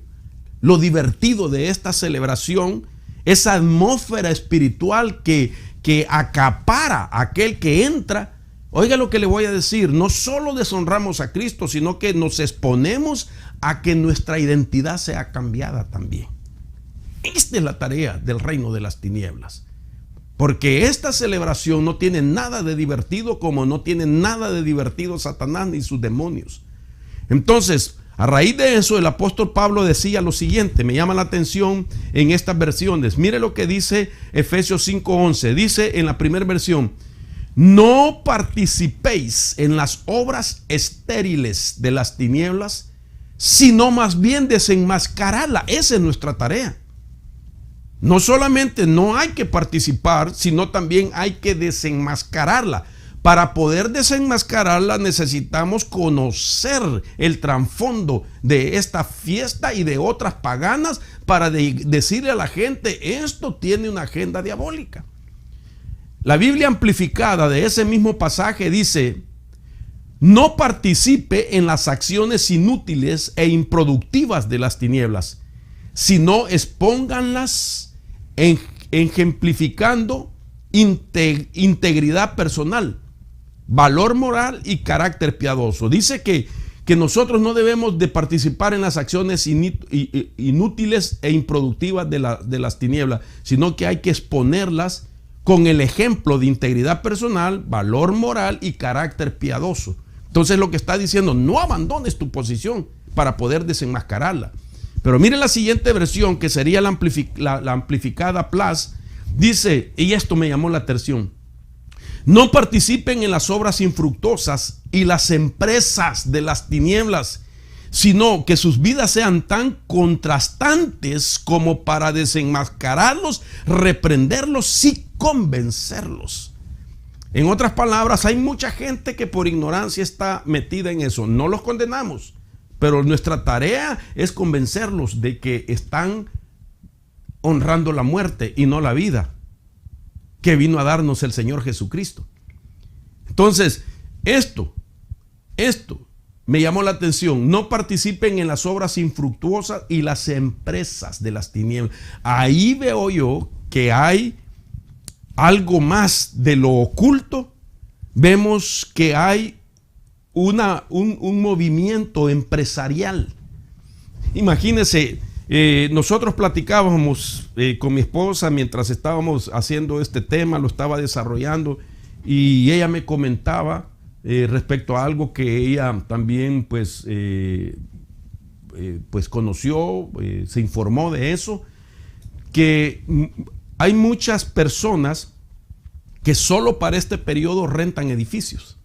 [SPEAKER 1] lo divertido de esta celebración, esa atmósfera espiritual que acapara a aquel que entra. Oiga lo que le voy a decir, no solo deshonramos a Cristo, sino que nos exponemos a que nuestra identidad sea cambiada también. Esta es la tarea del reino de las tinieblas. Porque esta celebración no tiene nada de divertido, como no tiene nada de divertido Satanás ni sus demonios. Entonces, a raíz de eso, el apóstol Pablo decía lo siguiente, me llama la atención en estas versiones. Mire lo que dice Efesios 5:11. Dice en la primera versión: no participéis en las obras estériles de las tinieblas, sino más bien desenmascararla. Esa es nuestra tarea. No solamente no hay que participar, sino también hay que desenmascararla. Para poder desenmascararla necesitamos conocer el trasfondo de esta fiesta y de otras paganas para decirle a la gente, esto tiene una agenda diabólica. La Biblia amplificada de ese mismo pasaje dice: no participe en las acciones inútiles e improductivas de las tinieblas, sino expónganlas ejemplificando integridad personal, valor moral y carácter piadoso. Dice que nosotros no debemos de participar en las acciones inútiles e improductivas de las tinieblas, sino que hay que exponerlas con el ejemplo de integridad personal, valor moral y carácter piadoso. Entonces lo que está diciendo, no abandones tu posición para poder desenmascararla. Pero mire la siguiente versión, que sería la amplificada Plus. Dice, y esto me llamó la atención: no participen en las obras infructuosas y las empresas de las tinieblas, sino que sus vidas sean tan contrastantes como para desenmascararlos, reprenderlos y convencerlos. En otras palabras, hay mucha gente que por ignorancia está metida en eso. No los condenamos, pero nuestra tarea es convencerlos de que están honrando la muerte y no la vida que vino a darnos el Señor Jesucristo. Entonces, esto me llamó la atención. No participen en las obras infructuosas y las empresas de las tinieblas. Ahí veo yo que hay algo más de lo oculto. Vemos que hay un movimiento empresarial. Imagínense, Nosotros platicábamos con mi esposa mientras estábamos haciendo este tema, lo estaba desarrollando, y ella me comentaba respecto a algo que ella también pues conoció, se informó de eso, que hay muchas personas que solo para este periodo rentan edificios.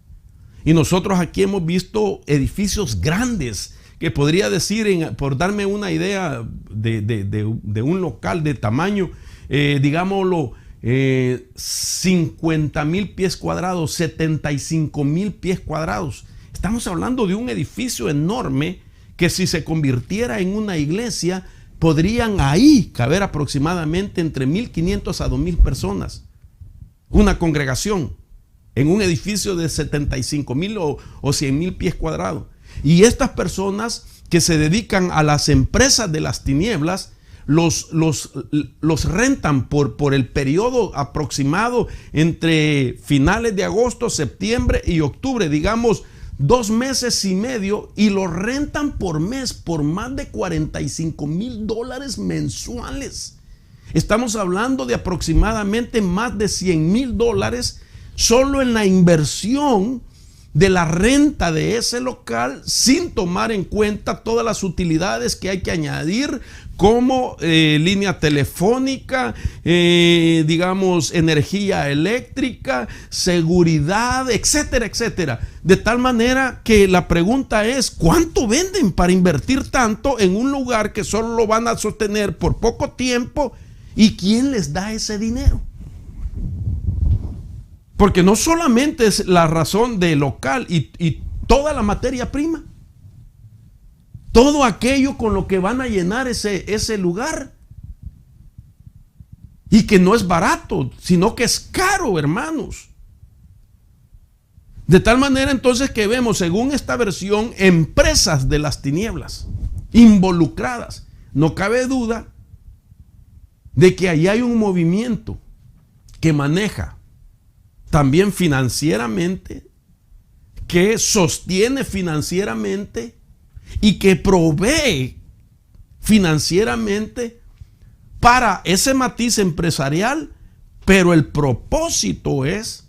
[SPEAKER 1] Y nosotros aquí hemos visto edificios grandes, que podría decir, por darme una idea de un local de tamaño, digámoslo, 50,000 pies cuadrados, 75,000 pies cuadrados. Estamos hablando de un edificio enorme que si se convirtiera en una iglesia, podrían ahí caber aproximadamente entre 1,500 a 2,000 personas. Una congregación en un edificio de 75,000 o 100,000 pies cuadrados. Y estas personas que se dedican a las empresas de las tinieblas, los rentan por el periodo aproximado entre finales de agosto, septiembre y octubre, digamos 2 meses y medio, y lo rentan por mes por más de $45,000 mensuales. Estamos hablando de aproximadamente más de $100,000 solo en la inversión de la renta de ese local, sin tomar en cuenta todas las utilidades que hay que añadir, como línea telefónica, digamos, energía eléctrica, seguridad, etcétera, etcétera. De tal manera que la pregunta es, ¿cuánto venden para invertir tanto en un lugar que solo lo van a sostener por poco tiempo? ¿Y quién les da ese dinero? Porque no solamente es la razón del local y toda la materia prima, todo aquello con lo que van a llenar ese lugar, y que no es barato, sino que es caro, hermanos. De tal manera entonces que vemos, según esta versión, empresas de las tinieblas involucradas. No cabe duda de que ahí hay un movimiento que maneja también financieramente, que sostiene financieramente y que provee financieramente para ese matiz empresarial, pero el propósito es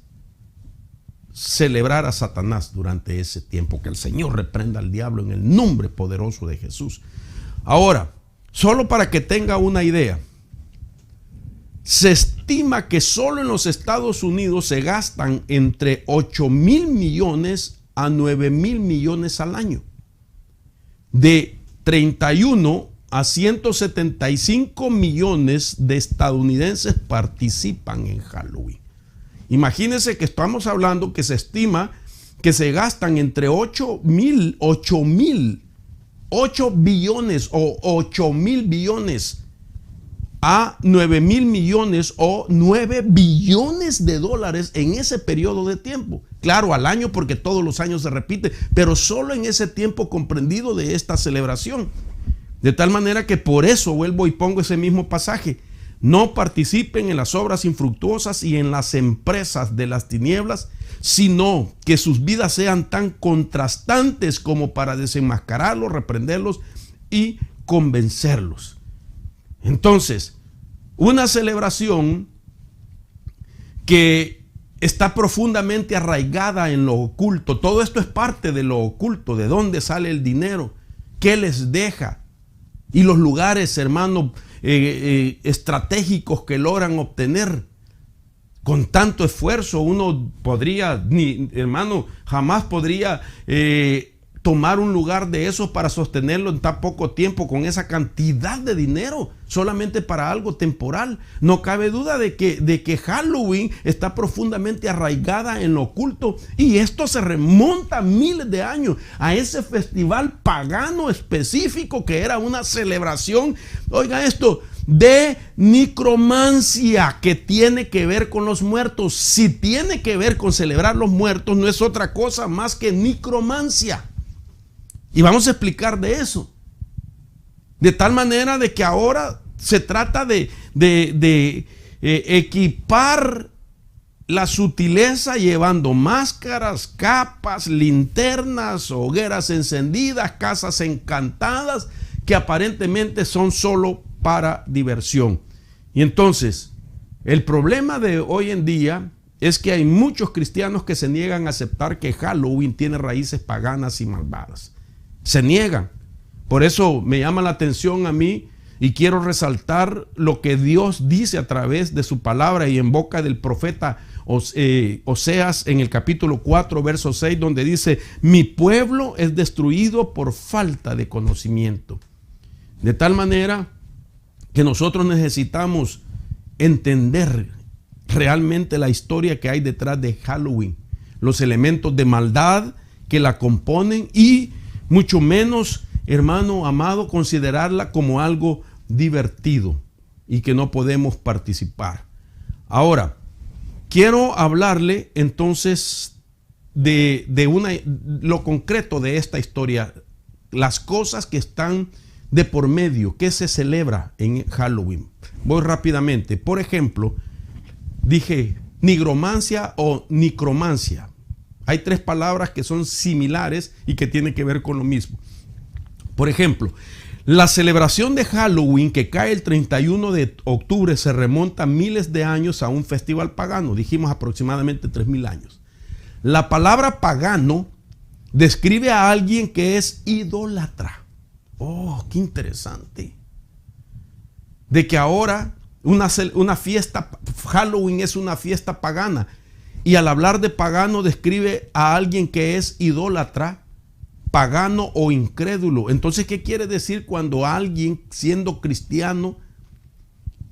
[SPEAKER 1] celebrar a Satanás durante ese tiempo. Que el Señor reprenda al diablo en el nombre poderoso de Jesús. Ahora, solo para que tenga una idea, se estima que solo en los Estados Unidos se gastan entre 8,000 millones a 9,000 millones al año. De 31 a 175 millones de estadounidenses participan en Halloween. Imagínense que estamos hablando que se estima que se gastan entre 8 billones o 8,000 billones a 9,000 millones o 9 billones de dólares en ese periodo de tiempo. Claro, al año, porque todos los años se repite, pero solo en ese tiempo comprendido de esta celebración. De tal manera que por eso vuelvo y pongo ese mismo pasaje. No participen en las obras infructuosas y en las empresas de las tinieblas, sino que sus vidas sean tan contrastantes como para desenmascararlos, reprenderlos y convencerlos. Entonces, una celebración que está profundamente arraigada en lo oculto. Todo esto es parte de lo oculto, de dónde sale el dinero, qué les deja, y los lugares, hermano, estratégicos que logran obtener con tanto esfuerzo. Uno podría, hermano, jamás podría tomar un lugar de esos para sostenerlo en tan poco tiempo con esa cantidad de dinero, solamente para algo temporal. No cabe duda de que Halloween está profundamente arraigada en lo oculto, y esto se remonta miles de años a ese festival pagano específico que era una celebración, oiga esto, de necromancia, que tiene que ver con los muertos. Si tiene que ver con celebrar los muertos, no es otra cosa más que necromancia. Y vamos a explicar de eso. De tal manera de que ahora se trata de equipar la sutileza llevando máscaras, capas, linternas, hogueras encendidas, casas encantadas, que aparentemente son solo para diversión. Y entonces, el problema de hoy en día es que hay muchos cristianos que se niegan a aceptar que Halloween tiene raíces paganas y malvadas. Se niegan. Por eso me llama la atención a mí y quiero resaltar lo que Dios dice a través de su palabra y en boca del profeta Oseas en el capítulo 4, verso 6, donde dice: mi pueblo es destruido por falta de conocimiento. De tal manera que nosotros necesitamos entender realmente la historia que hay detrás de Halloween, los elementos de maldad que la componen y mucho menos, hermano amado, considerarla como algo divertido y que no podemos participar. Ahora, quiero hablarle entonces de lo concreto de esta historia, las cosas que están de por medio, que se celebra en Halloween. Voy rápidamente. Por ejemplo, dije nigromancia o necromancia. Hay tres palabras que son similares y que tienen que ver con lo mismo. Por ejemplo, la celebración de Halloween, que cae el 31 de octubre, se remonta miles de años a un festival pagano. Dijimos aproximadamente 3000 años. La palabra pagano describe a alguien que es idólatra. Oh, qué interesante. De que ahora una fiesta, Halloween es una fiesta pagana. Y al hablar de pagano describe a alguien que es idólatra, pagano o incrédulo. Entonces, ¿qué quiere decir cuando alguien, siendo cristiano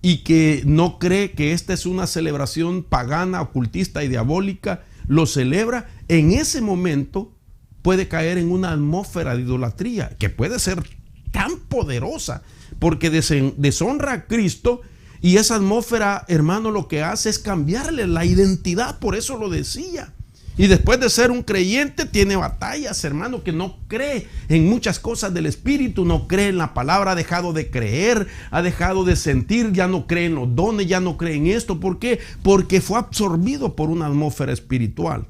[SPEAKER 1] y que no cree que esta es una celebración pagana, ocultista y diabólica, lo celebra? En ese momento puede caer en una atmósfera de idolatría que puede ser tan poderosa porque deshonra a Cristo. Y esa atmósfera, hermano, lo que hace es cambiarle la identidad. Por eso lo decía. Y después de ser un creyente tiene batallas, hermano, que no cree en muchas cosas del Espíritu, no cree en la palabra, ha dejado de creer, ha dejado de sentir, ya no cree en los dones, ya no cree en esto. ¿Por qué? Porque fue absorbido por una atmósfera espiritual.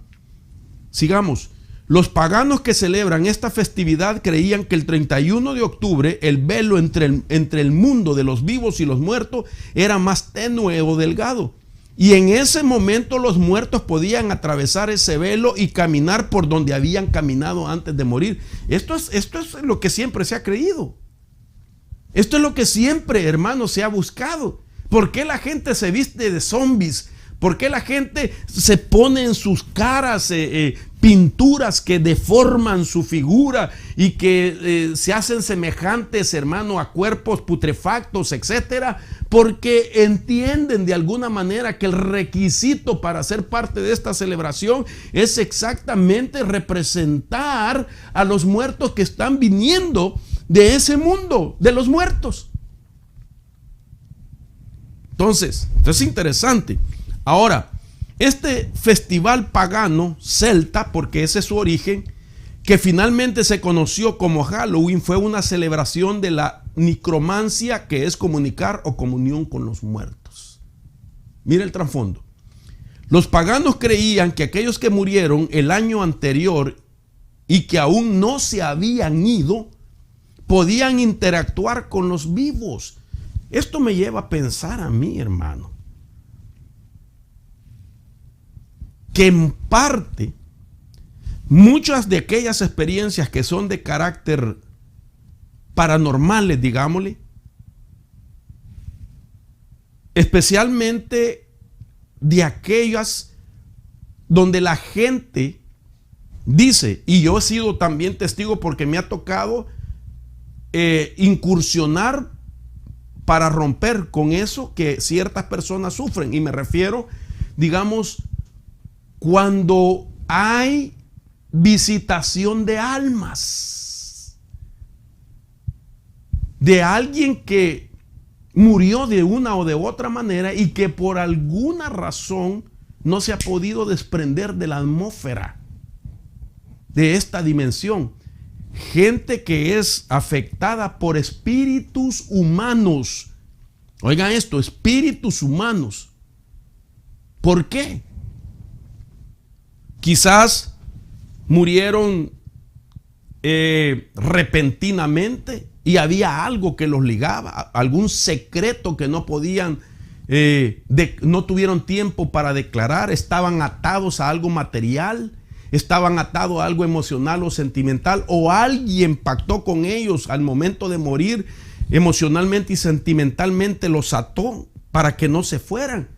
[SPEAKER 1] Sigamos. Los paganos que celebran esta festividad creían que el 31 de octubre el velo entre el mundo de los vivos y los muertos era más tenue o delgado. Y en ese momento los muertos podían atravesar ese velo y caminar por donde habían caminado antes de morir. Esto es lo que siempre se ha creído. Esto es lo que siempre, hermano, se ha buscado. ¿Por qué la gente se viste de zombies? ¿Por qué la gente se pone en sus caras pinturas que deforman su figura y que se hacen semejantes, hermano, a cuerpos putrefactos, etcétera? Porque entienden de alguna manera que el requisito para ser parte de esta celebración es exactamente representar a los muertos que están viniendo de ese mundo, de los muertos. Entonces, esto es interesante. Ahora, este festival pagano celta, porque ese es su origen, que finalmente se conoció como Halloween, fue una celebración de la necromancia, que es comunicar o comunión con los muertos. Mira el trasfondo. Los paganos creían que aquellos que murieron el año anterior y que aún no se habían ido, podían interactuar con los vivos. Esto me lleva a pensar a mí, hermano, que en parte muchas de aquellas experiencias que son de carácter paranormales, digámosle, especialmente de aquellas donde la gente dice, y yo he sido también testigo porque me ha tocado incursionar para romper con eso que ciertas personas sufren, y me refiero, digamos, cuando hay visitación de almas, de alguien que murió de una o de otra manera y que por alguna razón no se ha podido desprender de la atmósfera de esta dimensión. Gente que es afectada por espíritus humanos. Oigan esto, espíritus humanos. ¿Por qué? Quizás murieron repentinamente y había algo que los ligaba, algún secreto que no podían, no tuvieron tiempo para declarar. Estaban atados a algo material, estaban atados a algo emocional o sentimental, o alguien pactó con ellos al momento de morir, emocionalmente y sentimentalmente los ató para que no se fueran.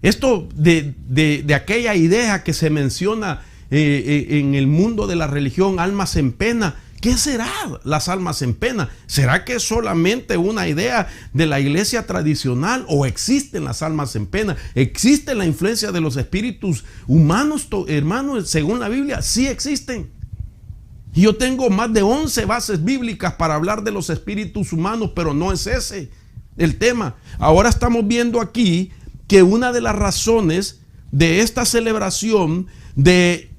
[SPEAKER 1] Esto de aquella idea que se menciona en el mundo de la religión, almas en pena. ¿Qué será las almas en pena? ¿Será que es solamente una idea de la iglesia tradicional, o existen las almas en pena? ¿Existe la influencia de los espíritus humanos, hermanos? Según la Biblia, sí existen. Y yo tengo más de 11 bases bíblicas para hablar de los espíritus humanos, pero no es ese el tema. Ahora estamos viendo aquí que una de las razones de esta celebración de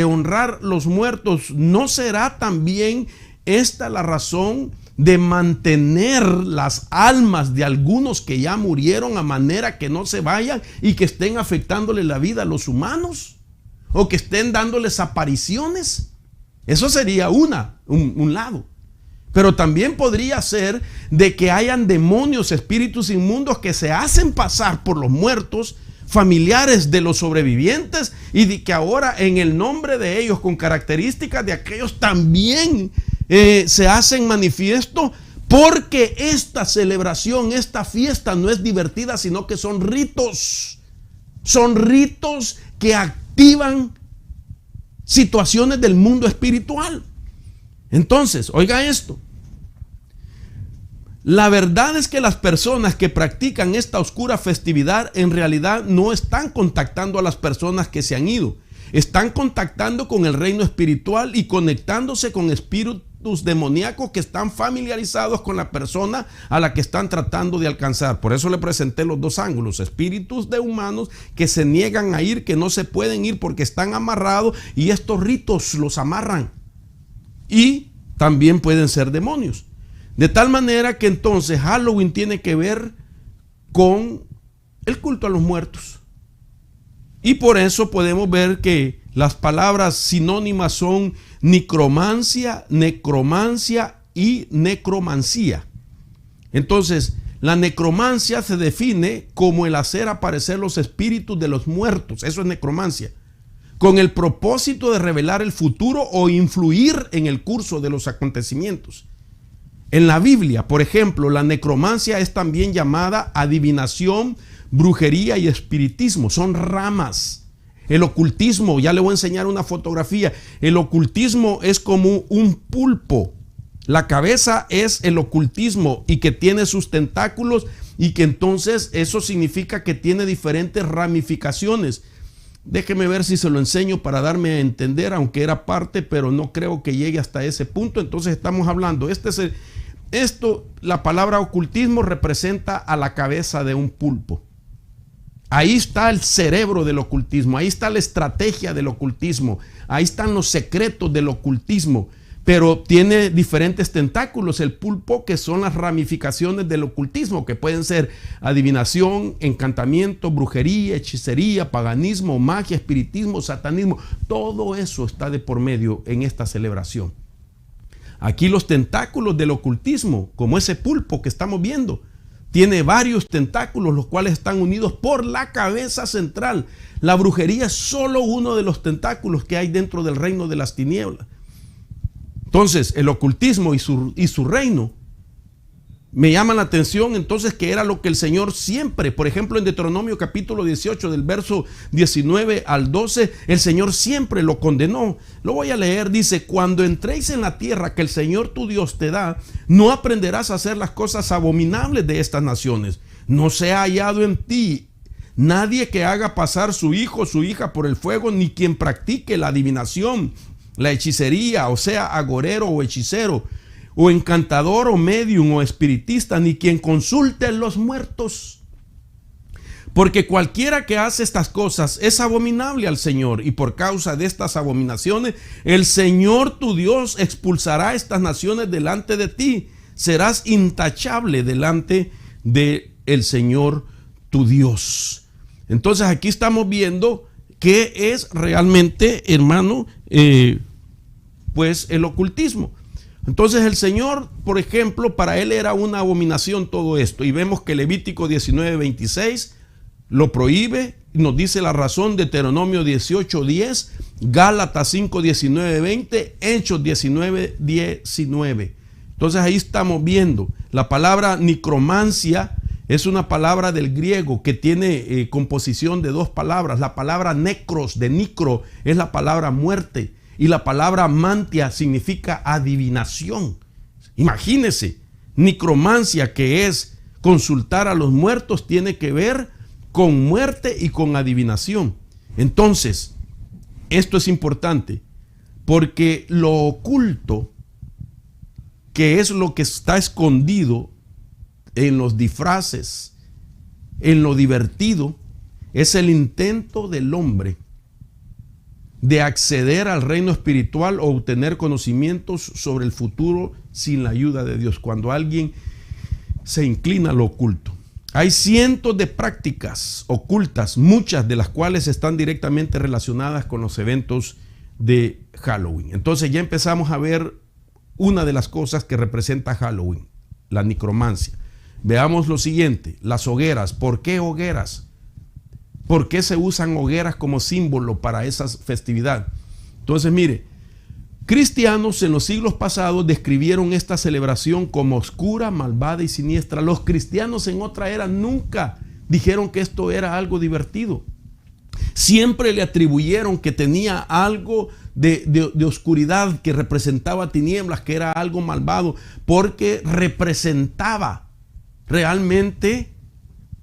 [SPEAKER 1] honrar los muertos, ¿no será también esta la razón de mantener las almas de algunos que ya murieron, a manera que no se vayan y que estén afectándole la vida a los humanos, o que estén dándoles apariciones? Eso sería un lado. Pero también podría ser de que hayan demonios, espíritus inmundos que se hacen pasar por los muertos, familiares de los sobrevivientes, y de que ahora en el nombre de ellos, con características de aquellos, también se hacen manifiesto, porque esta celebración, esta fiesta no es divertida, sino que son ritos que activan situaciones del mundo espiritual. Entonces, oiga esto. La verdad es que las personas que practican esta oscura festividad en realidad no están contactando a las personas que se han ido. Están contactando con el reino espiritual y conectándose con espíritus demoníacos que están familiarizados con la persona a la que están tratando de alcanzar. Por eso le presenté los dos ángulos: espíritus de humanos que se niegan a ir, que no se pueden ir porque están amarrados, y estos ritos los amarran. Y también pueden ser demonios. De tal manera que entonces Halloween tiene que ver con el culto a los muertos. Y por eso podemos ver que las palabras sinónimas son necromancia, necromancia y necromancía. Entonces, la necromancia se define como el hacer aparecer los espíritus de los muertos. Eso es necromancia, con el propósito de revelar el futuro o influir en el curso de los acontecimientos. En la Biblia, por ejemplo, la necromancia es también llamada adivinación, brujería y espiritismo. Son ramas. El ocultismo, ya le voy a enseñar una fotografía. El ocultismo es como un pulpo. La cabeza es el ocultismo, y que tiene sus tentáculos, y que entonces eso significa que tiene diferentes ramificaciones. Déjeme ver si se lo enseño para darme a entender, aunque era parte, pero no creo que llegue hasta ese punto. Entonces estamos hablando, la palabra ocultismo representa a la cabeza de un pulpo. Ahí está el cerebro del ocultismo, ahí está la estrategia del ocultismo, ahí están los secretos del ocultismo. Pero tiene diferentes tentáculos el pulpo, que son las ramificaciones del ocultismo, que pueden ser adivinación, encantamiento, brujería, hechicería, paganismo, magia, espiritismo, satanismo. Todo eso está de por medio en esta celebración. Aquí los tentáculos del ocultismo, como ese pulpo que estamos viendo, tiene varios tentáculos, los cuales están unidos por la cabeza central. La brujería es solo uno de los tentáculos que hay dentro del reino de las tinieblas. Entonces, el ocultismo y su reino me llama la atención, entonces, que era lo que el Señor siempre, por ejemplo, en Deuteronomio capítulo 18, del verso 19 al 12, el Señor siempre lo condenó. Lo voy a leer, dice: cuando entréis en la tierra que el Señor tu Dios te da, no aprenderás a hacer las cosas abominables de estas naciones. No sea hallado en ti nadie que haga pasar su hijo o su hija por el fuego, ni quien practique la adivinación, la hechicería, o sea, agorero o hechicero, o encantador o medium o espiritista, ni quien consulte los muertos. Porque cualquiera que hace estas cosas es abominable al Señor, y por causa de estas abominaciones el Señor tu Dios expulsará estas naciones delante de ti. Serás intachable delante del Señor tu Dios. Entonces aquí estamos viendo qué es realmente, hermano, pues el ocultismo. Entonces el Señor, por ejemplo, para él era una abominación todo esto. Y vemos que Levítico 19:26 lo prohíbe, nos dice la razón, Deuteronomio 18:10, Gálatas 5:19-20, Hechos 19:19. Entonces ahí estamos viendo, la palabra necromancia es una palabra del griego que tiene composición de dos palabras. La palabra necros, de nicro, es la palabra muerte. Y la palabra mantia significa adivinación. Imagínense, necromancia, que es consultar a los muertos, tiene que ver con muerte y con adivinación. Entonces, esto es importante porque lo oculto, que es lo que está escondido en los disfraces, en lo divertido, es el intento del hombre de acceder al reino espiritual o obtener conocimientos sobre el futuro sin la ayuda de Dios. Cuando alguien se inclina a lo oculto. Hay cientos de prácticas ocultas, muchas de las cuales están directamente relacionadas con los eventos de Halloween. Entonces ya empezamos a ver una de las cosas que representa Halloween, la necromancia. Veamos lo siguiente, las hogueras. ¿Por qué hogueras? ¿Por qué se usan hogueras como símbolo para esa festividad? Entonces, mire, cristianos en los siglos pasados describieron esta celebración como oscura, malvada y siniestra. Los cristianos en otra era nunca dijeron que esto era algo divertido. Siempre le atribuyeron que tenía algo de oscuridad, que representaba tinieblas, que era algo malvado, porque representaba realmente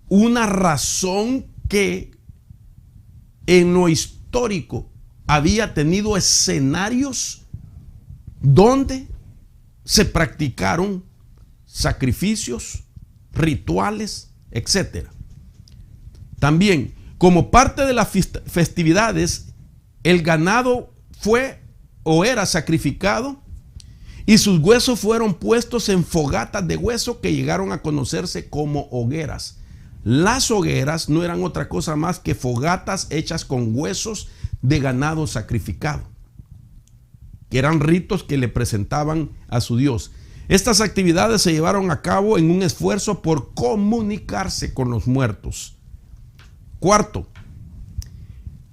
[SPEAKER 1] una razón que en lo histórico había tenido escenarios donde se practicaron sacrificios, rituales, etc. También, como parte de las festividades, el ganado fue o era sacrificado y sus huesos fueron puestos en fogatas de hueso que llegaron a conocerse como hogueras. Las hogueras no eran otra cosa más que fogatas hechas con huesos de ganado sacrificado, que eran ritos que le presentaban a su Dios. Estas actividades se llevaron a cabo en un esfuerzo por comunicarse con los muertos. Cuarto,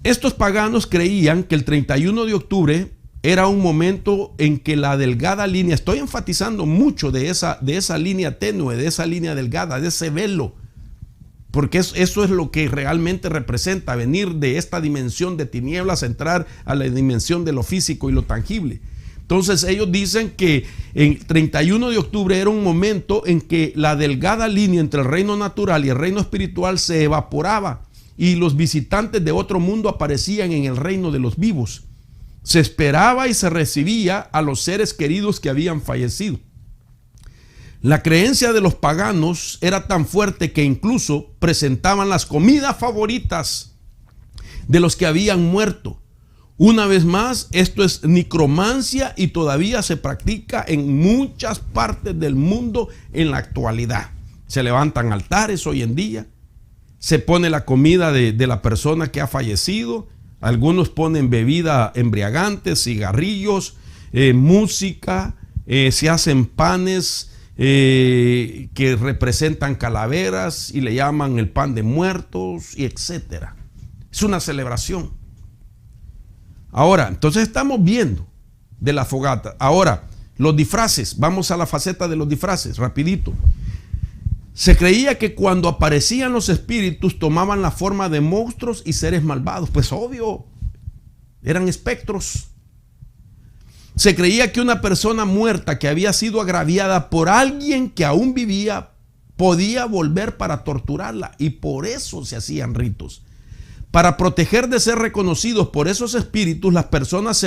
[SPEAKER 1] estos paganos creían que el 31 de octubre era un momento en que la delgada línea, estoy enfatizando mucho de esa línea tenue, de esa línea delgada, de ese velo, porque eso es lo que realmente representa venir de esta dimensión de tinieblas a entrar a la dimensión de lo físico y lo tangible. Entonces ellos dicen que el 31 de octubre era un momento en que la delgada línea entre el reino natural y el reino espiritual se evaporaba y los visitantes de otro mundo aparecían en el reino de los vivos. Se esperaba y se recibía a los seres queridos que habían fallecido. La creencia de los paganos era tan fuerte que incluso presentaban las comidas favoritas de los que habían muerto. Una vez más, esto es necromancia y todavía se practica en muchas partes del mundo en la actualidad. Se levantan altares hoy en día, se pone la comida de la persona que ha fallecido, algunos ponen bebida embriagante, cigarrillos, música, se hacen panes que representan calaveras y le llaman el pan de muertos y etcétera. Es una celebración. Ahora, entonces estamos viendo de la fogata. Ahora, los disfraces, vamos a la faceta de los disfraces, rapidito. Se creía que cuando aparecían los espíritus tomaban la forma de monstruos y seres malvados. Pues obvio, eran espectros. Se creía que una persona muerta que había sido agraviada por alguien que aún vivía podía volver para torturarla, y por eso se hacían ritos. Para proteger de ser reconocidos por esos espíritus, las personas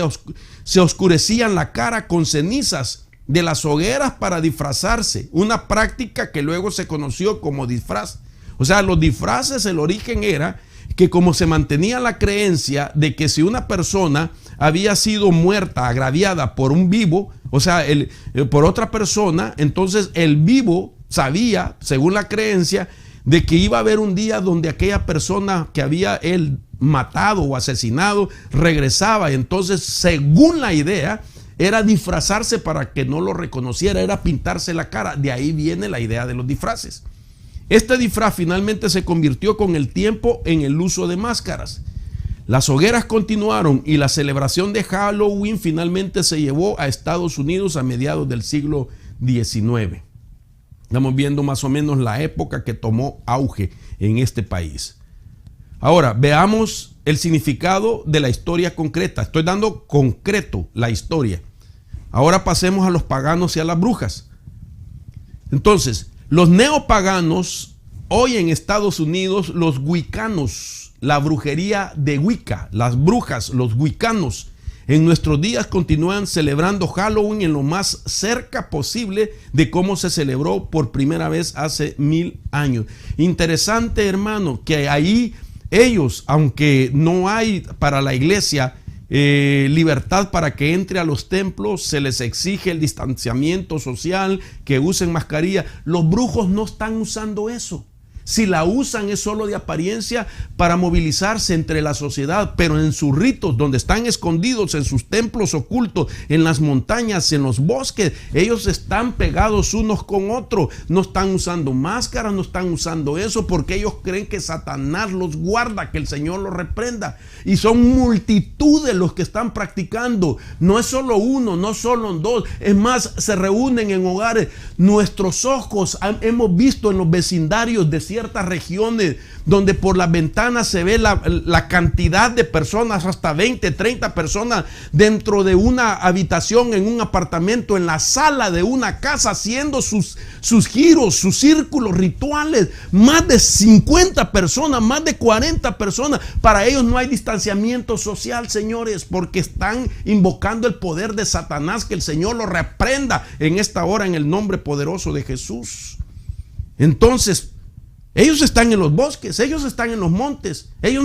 [SPEAKER 1] se oscurecían la cara con cenizas de las hogueras para disfrazarse, una práctica que luego se conoció como disfraz. O sea, los disfraces, el origen era que como se mantenía la creencia de que si una persona había sido muerta, agraviada por un vivo, o sea, por otra persona, entonces el vivo sabía, según la creencia, de que iba a haber un día donde aquella persona que había él matado o asesinado regresaba. Entonces, según la idea, era disfrazarse para que no lo reconociera, era pintarse la cara. De ahí viene la idea de los disfraces. Este disfraz finalmente se convirtió con el tiempo en el uso de máscaras. Las hogueras continuaron y la celebración de Halloween finalmente se llevó a Estados Unidos a mediados del siglo XIX. Estamos viendo más o menos la época que tomó auge en este país. Ahora, veamos el significado de la historia concreta. Estoy dando concreto la historia. Ahora pasemos a los paganos y a las brujas. Entonces, los neopaganos, hoy en Estados Unidos, los wiccanos, la brujería de Wicca, las brujas, los wiccanos, en nuestros días continúan celebrando Halloween en lo más cerca posible de cómo se celebró por primera vez hace 1000 años. Interesante, hermano, que ahí ellos, aunque no hay para la iglesia libertad para que entre a los templos, se les exige el distanciamiento social, que usen mascarilla. Los brujos no están usando eso. Si la usan es solo de apariencia para movilizarse entre la sociedad, pero en sus ritos, donde están escondidos en sus templos ocultos, en las montañas, en los bosques, ellos están pegados unos con otros. No están usando máscaras, no están usando eso, porque ellos creen que Satanás los guarda, que el Señor los reprenda. Y son multitudes los que están practicando. No es solo uno, no solo dos. Es más, se reúnen en hogares. Nuestros ojos hemos visto en los vecindarios de ciertas regiones donde por las ventanas se ve la cantidad de personas, hasta 20, 30 personas dentro de una habitación, en un apartamento, en la sala de una casa, haciendo sus giros, sus círculos rituales. Más de 50 personas, más de 40 personas. Para ellos no hay distanciamiento social, señores, porque están invocando el poder de Satanás. Que el Señor lo reprenda en esta hora en el nombre poderoso de Jesús. Entonces, ellos están en los bosques, ellos están en los montes, ellos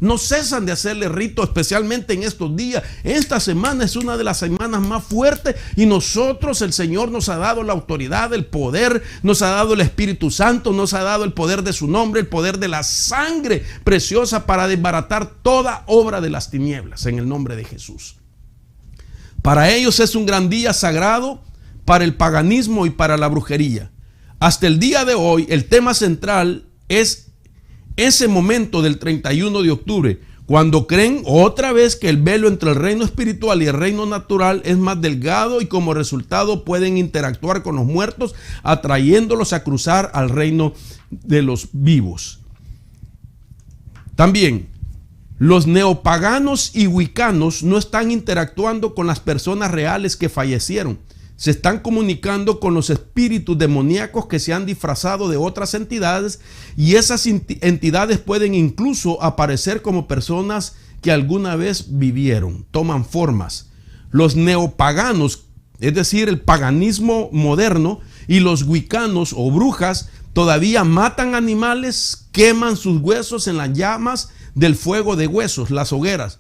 [SPEAKER 1] no cesan de hacerle rito, especialmente en estos días. Esta semana es una de las semanas más fuertes y nosotros, el Señor nos ha dado la autoridad, el poder, nos ha dado el Espíritu Santo, nos ha dado el poder de su nombre, el poder de la sangre preciosa para desbaratar toda obra de las tinieblas en el nombre de Jesús. Para ellos es un gran día sagrado, para el paganismo y para la brujería. Hasta el día de hoy, el tema central es ese momento del 31 de octubre, cuando creen otra vez que el velo entre el reino espiritual y el reino natural es más delgado y como resultado pueden interactuar con los muertos, atrayéndolos a cruzar al reino de los vivos. También, los neopaganos y wiccanos no están interactuando con las personas reales que fallecieron. Se están comunicando con los espíritus demoníacos que se han disfrazado de otras entidades, y esas entidades pueden incluso aparecer como personas que alguna vez vivieron, toman formas. Los neopaganos, es decir, el paganismo moderno, y los wiccanos o brujas todavía matan animales, queman sus huesos en las llamas del fuego de huesos, las hogueras.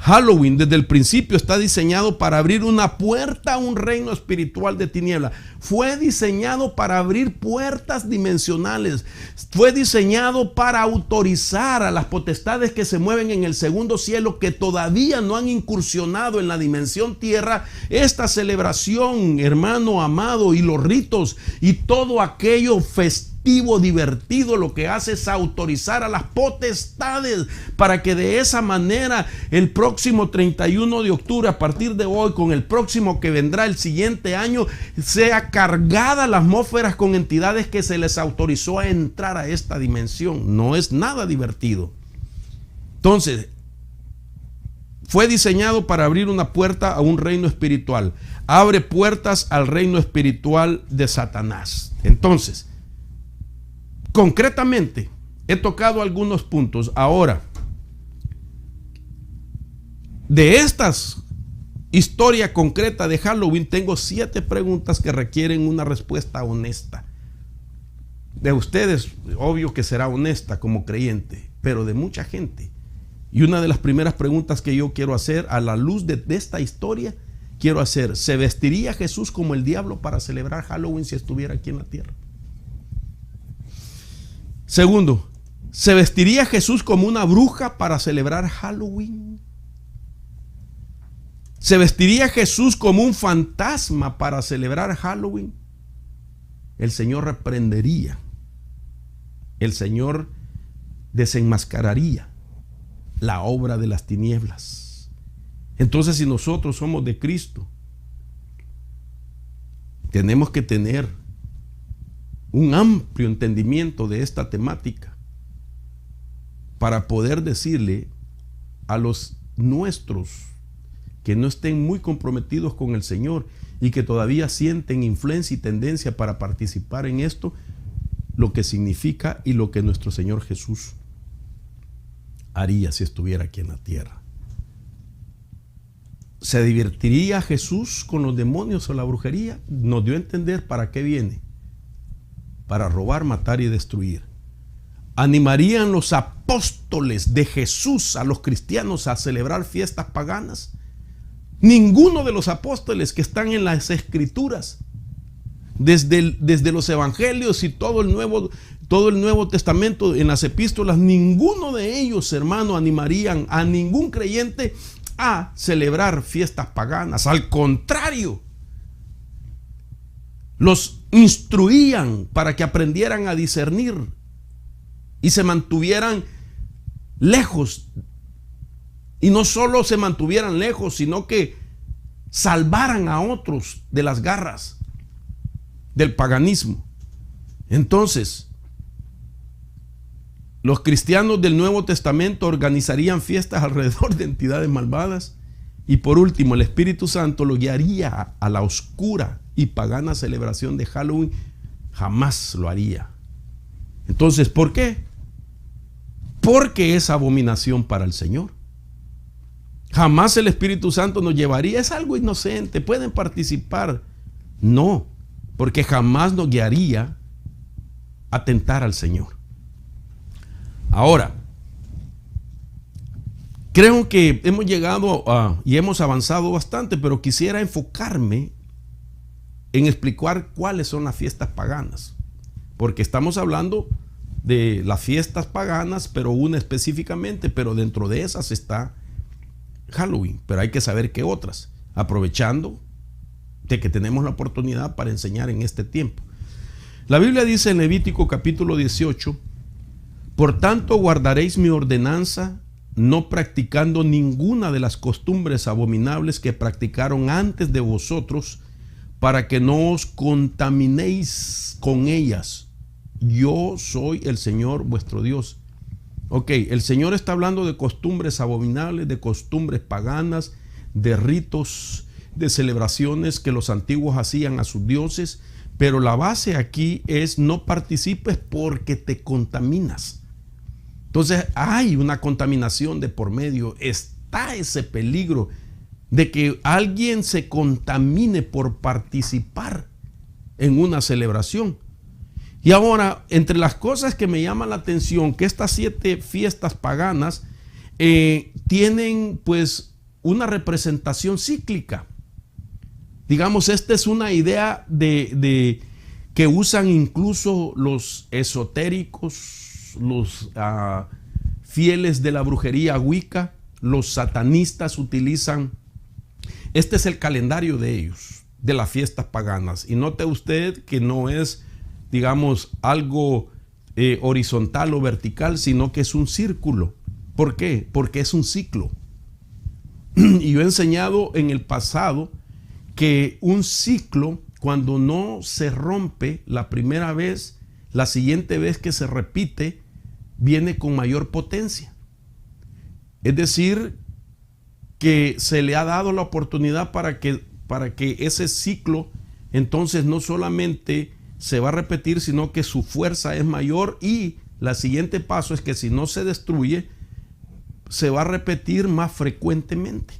[SPEAKER 1] Halloween desde el principio está diseñado para abrir una puerta a un reino espiritual de tiniebla. Fue diseñado para abrir puertas dimensionales. Fue diseñado para autorizar a las potestades que se mueven en el segundo cielo, que todavía no han incursionado en la dimensión tierra, esta celebración, hermano amado, y los ritos y todo aquello festivo, divertido, lo que hace es autorizar a las potestades para que de esa manera el próximo 31 de octubre, a partir de hoy, con el próximo que vendrá el siguiente año, sea cargada la atmósfera con entidades que se les autorizó a entrar a esta dimensión. No es nada divertido. Entonces, fue diseñado para abrir una puerta a un reino espiritual. Abre puertas al reino espiritual de Satanás. Entonces, concretamente, he tocado algunos puntos. Ahora, de estas historia concreta de Halloween, tengo 7 preguntas que requieren una respuesta honesta. De ustedes, obvio que será honesta como creyente, pero de mucha gente. Y una de las primeras preguntas que yo quiero hacer a la luz de esta historia, quiero hacer: ¿se vestiría Jesús como el diablo para celebrar Halloween si estuviera aquí en la tierra? Segundo, ¿se vestiría Jesús como una bruja para celebrar Halloween? ¿Se vestiría Jesús como un fantasma para celebrar Halloween? El Señor reprendería. El Señor desenmascararía la obra de las tinieblas. Entonces, si nosotros somos de Cristo, tenemos que tener un amplio entendimiento de esta temática para poder decirle a los nuestros que no estén muy comprometidos con el Señor y que todavía sienten influencia y tendencia para participar en esto, lo que significa y lo que nuestro Señor Jesús haría si estuviera aquí en la tierra. ¿Se divertiría Jesús con los demonios o la brujería? Nos dio a entender para qué viene: para robar, matar y destruir. ¿Animarían los apóstoles de Jesús a los cristianos a celebrar fiestas paganas? Ninguno de los apóstoles que están en las Escrituras, desde los evangelios y todo el Nuevo Testamento, en las epístolas, ninguno de ellos, hermano, animarían a ningún creyente a celebrar fiestas paganas. Al contrario, los instruían para que aprendieran a discernir y se mantuvieran lejos. Y no solo se mantuvieran lejos, sino que salvaran a otros de las garras del paganismo. Entonces, los cristianos del Nuevo Testamento organizarían fiestas alrededor de entidades malvadas. Y por último, el Espíritu Santo lo guiaría a la oscura y pagana celebración de Halloween. Jamás lo haría. Entonces, ¿por qué? Porque es abominación para el Señor. Jamás el Espíritu Santo nos llevaría, es algo inocente, pueden participar. No, porque jamás nos guiaría a tentar al Señor. Ahora, creo que hemos llegado y hemos avanzado bastante, pero quisiera enfocarme en explicar cuáles son las fiestas paganas, porque estamos hablando de las fiestas paganas, pero una específicamente, pero dentro de esas está Halloween, pero hay que saber qué otras, aprovechando de que tenemos la oportunidad para enseñar en este tiempo. La Biblia dice en Levítico capítulo 18: por tanto guardaréis mi ordenanza, no practicando ninguna de las costumbres abominables que practicaron antes de vosotros, para que no os contaminéis con ellas. Yo soy el Señor vuestro Dios. Ok, el Señor está hablando de costumbres abominables, de costumbres paganas, de ritos, de celebraciones que los antiguos hacían a sus dioses, pero la base aquí es: no participes porque te contaminas. Entonces hay una contaminación de por medio, está ese peligro de que alguien se contamine por participar en una celebración. Y ahora, entre las cosas que me llaman la atención, que estas 7 fiestas paganas tienen pues una representación cíclica. Digamos, esta es una idea de que usan incluso los esotéricos, los fieles de la brujería wicca, los satanistas utilizan. Este es el calendario de ellos, de las fiestas paganas. Y note usted que no es, digamos, algo horizontal o vertical, sino que es un círculo. ¿Por qué? Porque es un ciclo. Y yo he enseñado en el pasado que un ciclo, cuando no se rompe la primera vez, la siguiente vez que se repite, viene con mayor potencia. Es decir, que se le ha dado la oportunidad para que ese ciclo entonces no solamente se va a repetir, sino que su fuerza es mayor, y el siguiente paso es que si no se destruye, se va a repetir más frecuentemente.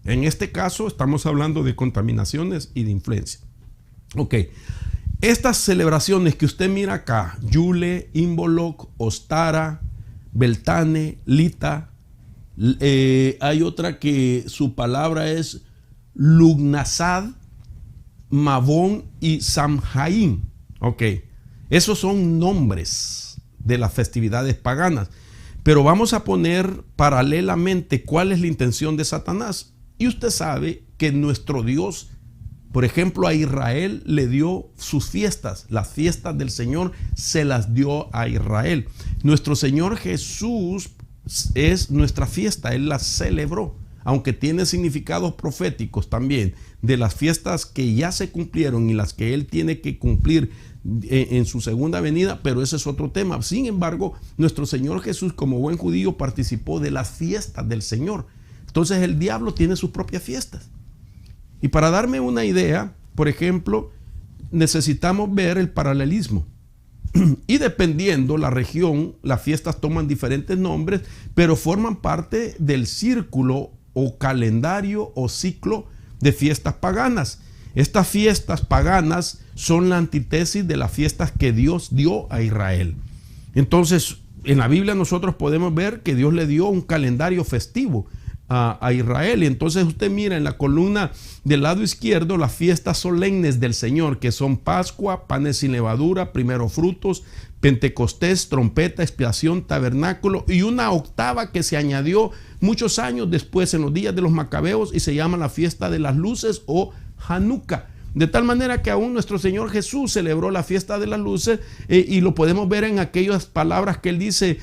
[SPEAKER 1] En este caso estamos hablando de contaminaciones y de influencia. Ok, estas celebraciones que usted mira acá, Yule, Imbolc, Ostara, Beltane, Lita, hay otra que su palabra es Lugnasad, Mabón y Samhain. Ok, esos son nombres de las festividades paganas, pero vamos a poner paralelamente cuál es la intención de Satanás. Y usted sabe que nuestro Dios, por ejemplo, a Israel le dio sus fiestas. Las fiestas del Señor se las dio a Israel. Nuestro Señor Jesús es nuestra fiesta. Él la celebró, aunque tiene significados proféticos también de las fiestas que ya se cumplieron y las que Él tiene que cumplir en su segunda venida, pero ese es otro tema. Sin embargo, nuestro Señor Jesús, como buen judío, participó de las fiestas del Señor. Entonces el diablo tiene sus propias fiestas. Y para darme una idea, por ejemplo, necesitamos ver el paralelismo. Y dependiendo la región, las fiestas toman diferentes nombres, pero forman parte del círculo o calendario o ciclo de fiestas paganas. Estas fiestas paganas son la antítesis de las fiestas que Dios dio a Israel. Entonces, en la Biblia nosotros podemos ver que Dios le dio un calendario festivo a Israel. Y entonces usted mira en la columna del lado izquierdo las fiestas solemnes del Señor, que son Pascua, panes sin levadura, primero frutos, Pentecostés, trompeta, expiación, tabernáculo, y una octava que se añadió muchos años después en los días de los Macabeos y se llama la fiesta de las luces o Hanukkah. De tal manera que aún nuestro Señor Jesús celebró la fiesta de las luces y lo podemos ver en aquellas palabras que Él dice,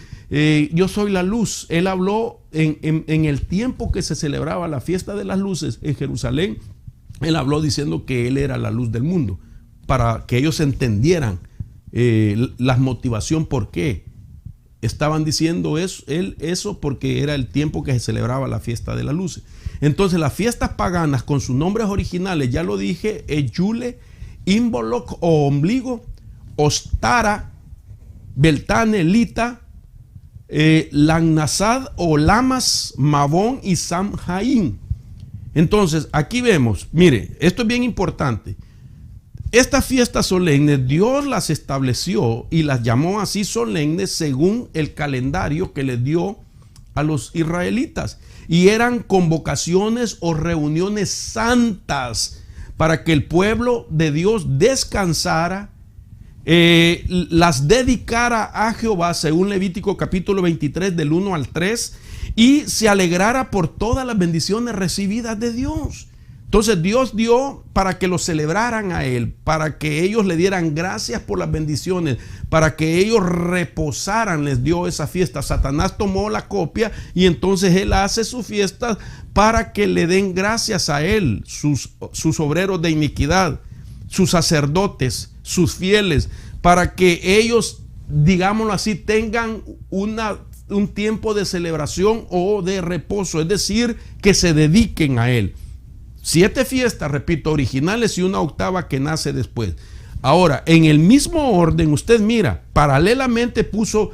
[SPEAKER 1] yo soy la luz. Él habló en el tiempo que se celebraba la fiesta de las luces en Jerusalén. Él habló diciendo que Él era la luz del mundo, para que ellos entendieran la motivación por qué estaban diciendo eso porque era el tiempo que se celebraba la fiesta de las luces. Entonces las fiestas paganas con sus nombres originales, ya lo dije, es Yule, Imbolc o ombligo, Ostara, Beltane, Lita, Lagnasad o Lamas, Mabón y Samhain. Entonces aquí vemos, mire, esto es bien importante. Estas fiestas solemnes Dios las estableció y las llamó así solemnes según el calendario que les dio a los israelitas, y eran convocaciones o reuniones santas para que el pueblo de Dios descansara, las dedicara a Jehová según Levítico capítulo 23 del 1 al 3 y se alegrara por todas las bendiciones recibidas de Dios. Entonces Dios dio para que lo celebraran a Él, para que ellos le dieran gracias por las bendiciones, para que ellos reposaran, les dio esa fiesta. Satanás tomó la copia y entonces él hace su fiesta para que le den gracias a Él, sus obreros de iniquidad, sus sacerdotes, sus fieles, para que ellos, digámoslo así, tengan un tiempo de celebración o de reposo, es decir, que se dediquen a Él. 7 fiestas, repito, originales y una octava que nace después. Ahora, en el mismo orden, usted mira, paralelamente puso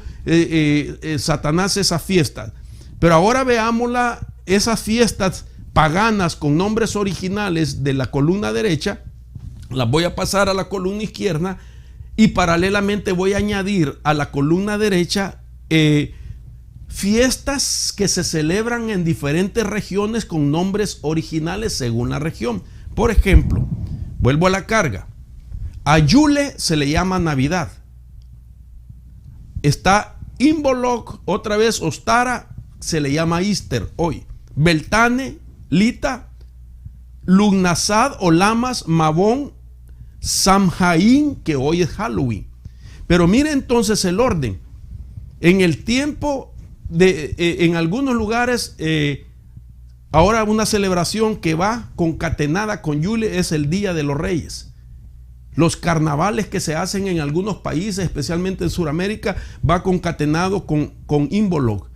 [SPEAKER 1] Satanás esas fiestas. Pero ahora veámosla, esas fiestas paganas con nombres originales de la columna derecha, las voy a pasar a la columna izquierda y paralelamente voy a añadir a la columna derecha fiestas que se celebran en diferentes regiones con nombres originales según la región. Por ejemplo, vuelvo a la carga. A Yule se le llama Navidad. Está Imbolc, otra vez Ostara, se le llama Easter hoy. Beltane, Lita, Lugnasad o Lamas, Mabón, Samhain, que hoy es Halloween. Pero mire entonces el orden. En el tiempo en algunos lugares, ahora una celebración que va concatenada con Yule es el Día de los Reyes. Los carnavales que se hacen en algunos países, especialmente en Sudamérica, va concatenado con Imbolc.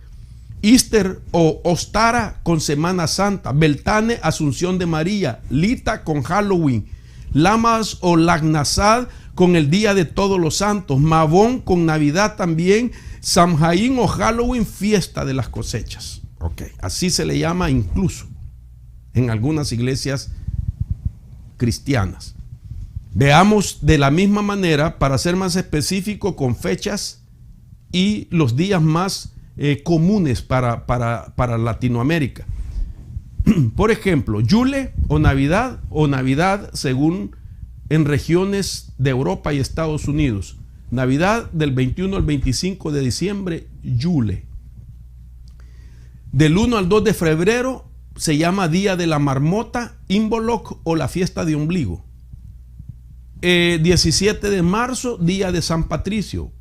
[SPEAKER 1] Easter o Ostara con Semana Santa. Beltane, Asunción de María. Lita con Halloween. Lamas o Lagnasad con el Día de Todos los Santos. Mabón con Navidad también. Samhain o Halloween, fiesta de las cosechas. Okay. Así se le llama incluso en algunas iglesias cristianas. Veamos de la misma manera, para ser más específico, con fechas y los días más comunes para Latinoamérica. Por ejemplo, Yule o Navidad según en regiones de Europa y Estados Unidos. Navidad del 21 al 25 de diciembre, Yule. Del 1 al 2 de febrero, se llama Día de la Marmota, Imbolc o la fiesta de ombligo. 17 de marzo, Día de San Patricio.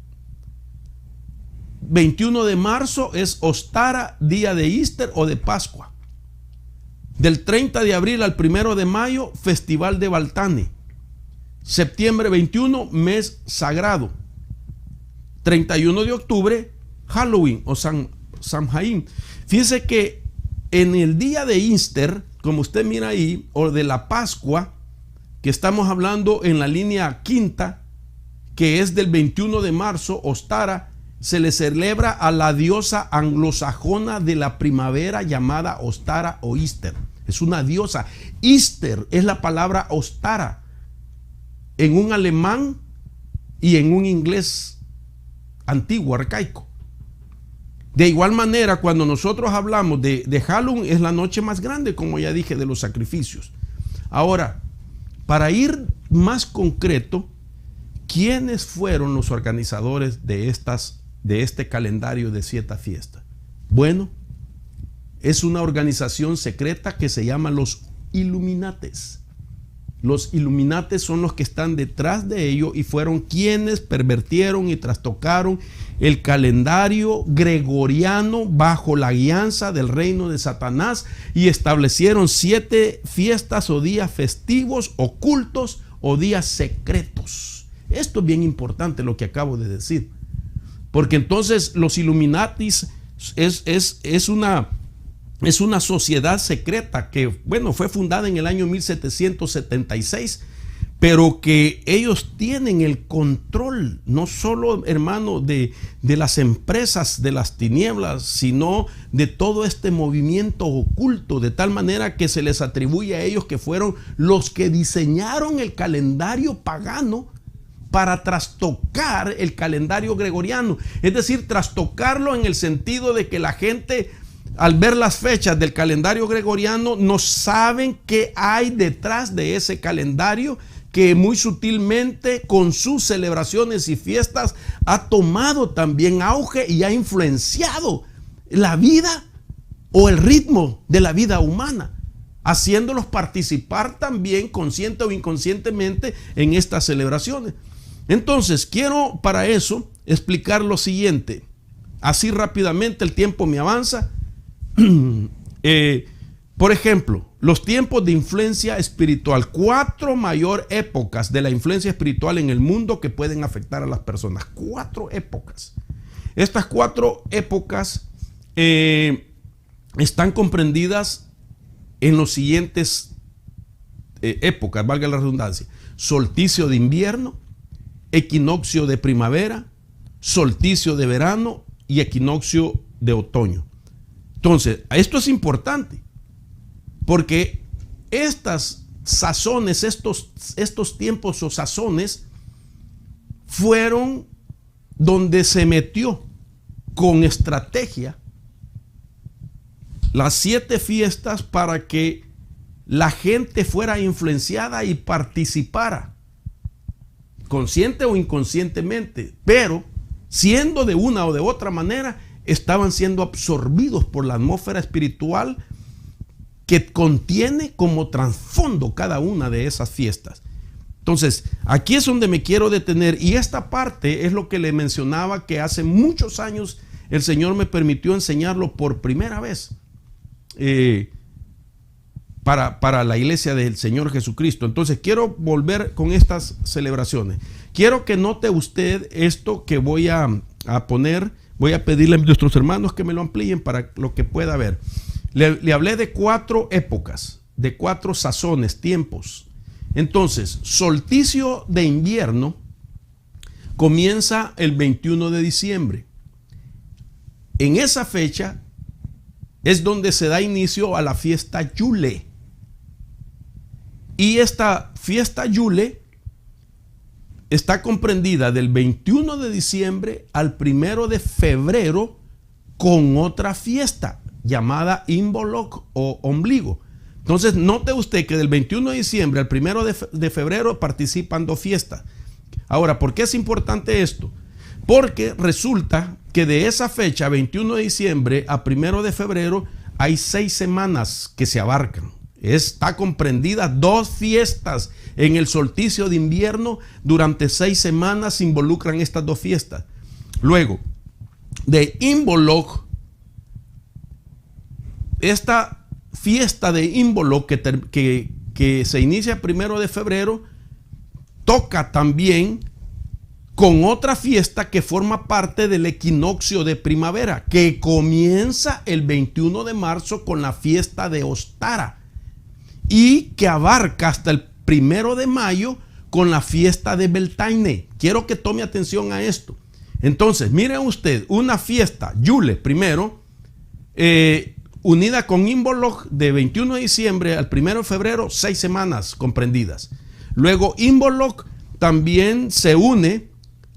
[SPEAKER 1] 21 de marzo es Ostara, día de Easter o de Pascua. Del 30 de abril al 1 de mayo, Festival de Baltane. Septiembre 21, mes sagrado. 31 de octubre, Halloween o San Jaín. Fíjese que en el día de Easter, como usted mira ahí, o de la Pascua, que estamos hablando en la línea quinta, que es del 21 de marzo, Ostara, se le celebra a la diosa anglosajona de la primavera llamada Ostara o Easter. Es una diosa. Easter es la palabra Ostara en un alemán y en un inglés antiguo, arcaico. De igual manera, cuando nosotros hablamos de Halloween, es la noche más grande, como ya dije, de los sacrificios. Ahora, para ir más concreto, ¿quiénes fueron los organizadores de este calendario de 7 fiestas? Bueno, es una organización secreta que se llama los Illuminates. Los Illuminates son los que están detrás de ello y fueron quienes pervertieron y trastocaron el calendario gregoriano bajo la guianza del reino de Satanás y establecieron 7 fiestas o días festivos, ocultos o días secretos. Esto es bien importante lo que acabo de decir, porque entonces los Illuminatis es una sociedad secreta que, bueno, fue fundada en el año 1776, pero que ellos tienen el control, no solo, hermano, de las empresas de las tinieblas, sino de todo este movimiento oculto, de tal manera que se les atribuye a ellos que fueron los que diseñaron el calendario pagano para trastocar el calendario gregoriano. Es decir, trastocarlo en el sentido de que la gente, al ver las fechas del calendario gregoriano, no saben qué hay detrás de ese calendario que muy sutilmente con sus celebraciones y fiestas ha tomado también auge y ha influenciado la vida o el ritmo de la vida humana, haciéndolos participar también consciente o inconscientemente en estas celebraciones. Entonces, quiero para eso explicar lo siguiente. Así rápidamente, el tiempo me avanza. Por ejemplo, los tiempos de influencia espiritual. 4 mayor épocas de la influencia espiritual en el mundo que pueden afectar a las personas. 4 épocas. Estas 4 épocas están comprendidas en los siguientes épocas, valga la redundancia: solsticio de invierno, equinoccio de primavera, solsticio de verano y equinoccio de otoño. Entonces, esto es importante porque estas sazones, estos tiempos o sazones fueron donde se metió con estrategia las 7 fiestas para que la gente fuera influenciada y participara, consciente o inconscientemente, pero siendo de una o de otra manera, estaban siendo absorbidos por la atmósfera espiritual que contiene como trasfondo cada una de esas fiestas. Entonces, aquí es donde me quiero detener, y esta parte es lo que le mencionaba, que hace muchos años el Señor me permitió enseñarlo por primera vez para la iglesia del Señor Jesucristo. Entonces, quiero volver con estas celebraciones. Quiero que note usted esto que voy a poner. Voy a pedirle a nuestros hermanos que me lo amplíen para lo que pueda ver. Le hablé de 4 épocas, de 4 sazones, tiempos. Entonces, solsticio de invierno comienza el 21 de diciembre. En esa fecha es donde se da inicio a la fiesta Yule. Y esta fiesta Yule está comprendida del 21 de diciembre al 1 de febrero con otra fiesta llamada Imbolc o ombligo. Entonces, note usted que del 21 de diciembre al 1 de febrero participan 2 fiestas. Ahora, ¿por qué es importante esto? Porque resulta que de esa fecha, 21 de diciembre a 1 de febrero, hay 6 semanas que se abarcan. Está comprendida 2 fiestas en el solsticio de invierno. Durante 6 semanas se involucran estas 2 fiestas. Luego, de Imbolc, esta fiesta de Imbolc que se inicia 1 de febrero, toca también con otra fiesta que forma parte del equinoccio de primavera, que comienza el 21 de marzo con la fiesta de Ostara y que abarca hasta el 1 de mayo con la fiesta de Beltane. Quiero que tome atención a esto. Entonces, miren usted, una fiesta, Yule primero, unida con Imbolc de 21 de diciembre al 1 de febrero, 6 semanas comprendidas. Luego Imbolc también se une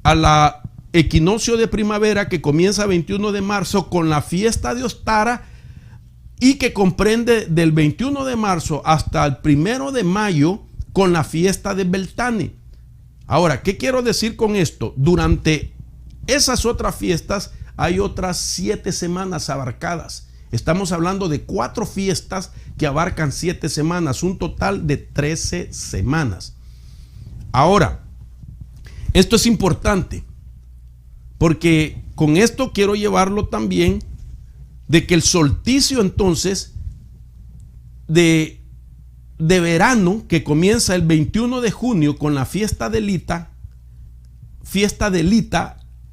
[SPEAKER 1] a la equinoccio de primavera que comienza 21 de marzo con la fiesta de Ostara y que comprende del 21 de marzo hasta el 1 de mayo con la fiesta de Beltane. Ahora, ¿qué quiero decir con esto? Durante esas otras fiestas hay otras 7 semanas abarcadas. Estamos hablando de 4 fiestas que abarcan 7 semanas, un total de 13 semanas. Ahora, esto es importante porque con esto quiero llevarlo también de que el solsticio entonces de verano que comienza el 21 de junio con la fiesta de Lita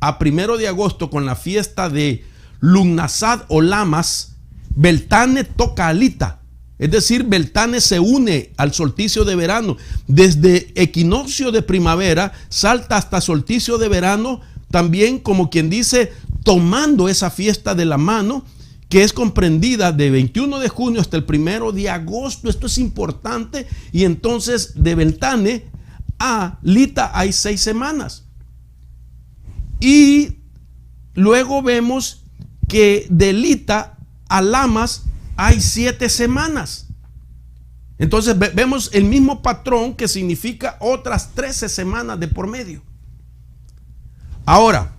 [SPEAKER 1] a 1 de agosto con la fiesta de Lugnasad o Lamas, Beltane toca a Lita. Es decir, Beltane se une al solsticio de verano. Desde equinoccio de primavera salta hasta solsticio de verano, también como quien dice, tomando esa fiesta de la mano, que es comprendida de 21 de junio hasta el 1 de agosto. Esto es importante. Y entonces de Beltane a Lita hay 6 semanas. Y luego vemos que de Lita a Lamas hay 7 semanas. Entonces vemos el mismo patrón que significa otras 13 semanas de por medio. Ahora,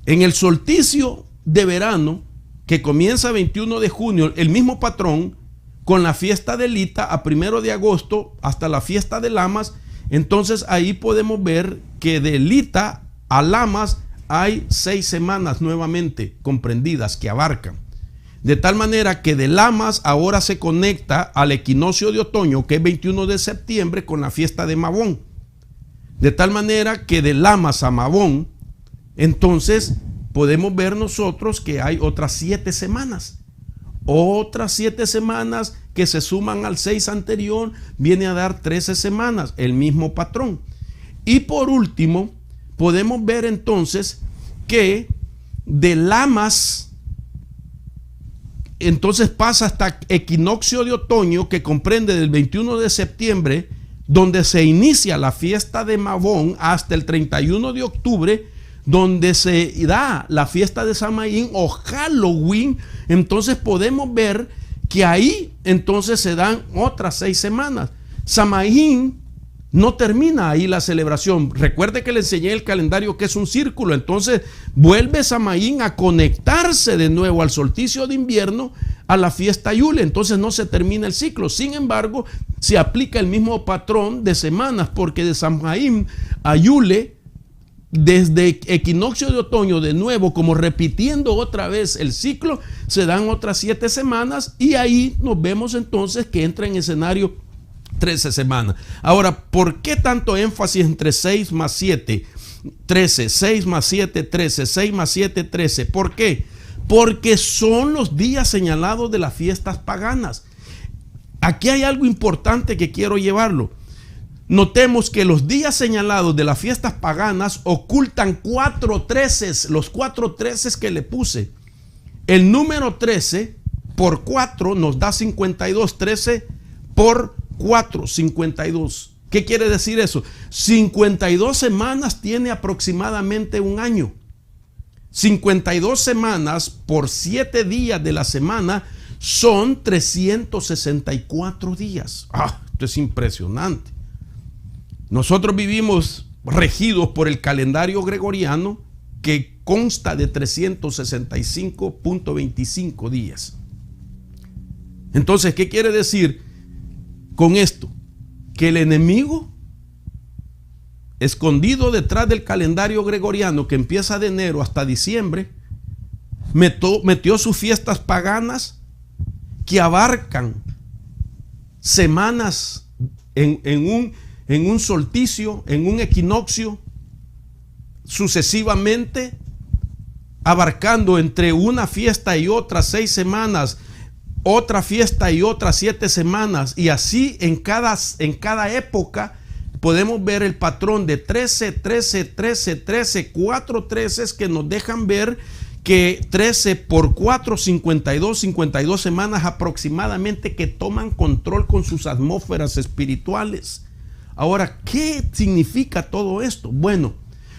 [SPEAKER 1] en el solsticio de verano que comienza 21 de junio, el mismo patrón con la fiesta de Lita a 1 de agosto hasta la fiesta de Lamas. Entonces ahí podemos ver que de Lita a Lamas hay 6 semanas nuevamente comprendidas que abarcan. De tal manera que de Lamas ahora se conecta al equinoccio de otoño, que es 21 de septiembre, con la fiesta de Mabón. De tal manera que de Lamas a Mabón, entonces podemos ver nosotros que hay otras 7 semanas. Otras 7 semanas que se suman al 6 anterior, viene a dar 13 semanas, el mismo patrón. Y por último, podemos ver entonces que de Lamas entonces pasa hasta equinoccio de otoño, que comprende del 21 de septiembre, donde se inicia la fiesta de Mabón, hasta el 31 de octubre, donde se da la fiesta de Samaín o Halloween. Entonces podemos ver que ahí entonces se dan otras 6 semanas. Samaín no termina ahí la celebración. Recuerde que le enseñé el calendario que es un círculo. Entonces vuelve Samaín a conectarse de nuevo al solsticio de invierno, a la fiesta Yule. Entonces no se termina el ciclo. Sin embargo, se aplica el mismo patrón de semanas, porque de Samaín a Yule, desde equinoccio de otoño, de nuevo, como repitiendo otra vez el ciclo, se dan otras 7 semanas. Y ahí nos vemos entonces que entra en escenario 13 semanas. Ahora, ¿por qué tanto énfasis entre 6 más 7, 13, 6 más 7, 13, 6 más 7, 13? ¿Por qué? Porque son los días señalados de las fiestas paganas. Aquí hay algo importante que quiero llevarlo. Notemos que los días señalados de las fiestas paganas ocultan 4 treces, los 4 treces que le puse. El número 13 por 4 nos da 52, 13 por 4, 52. ¿Qué quiere decir eso? 52 semanas tiene aproximadamente un año. 52 semanas por 7 días de la semana son 364 días. Esto es impresionante. Nosotros vivimos regidos por el calendario gregoriano, que consta de 365.25 días. Entonces, ¿qué quiere decir con esto? Que el enemigo, escondido detrás del calendario gregoriano que empieza de enero hasta diciembre, metió sus fiestas paganas que abarcan semanas en un solsticio, en un equinoccio, sucesivamente, abarcando entre una fiesta y otra 6 semanas, otra fiesta y otras 7 semanas, y así en cada época podemos ver el patrón de 13, 13, 13, 13, 4 13 que nos dejan ver que 13 por 4, 52 semanas aproximadamente que toman control con sus atmósferas espirituales. Ahora, ¿qué significa todo esto? Bueno,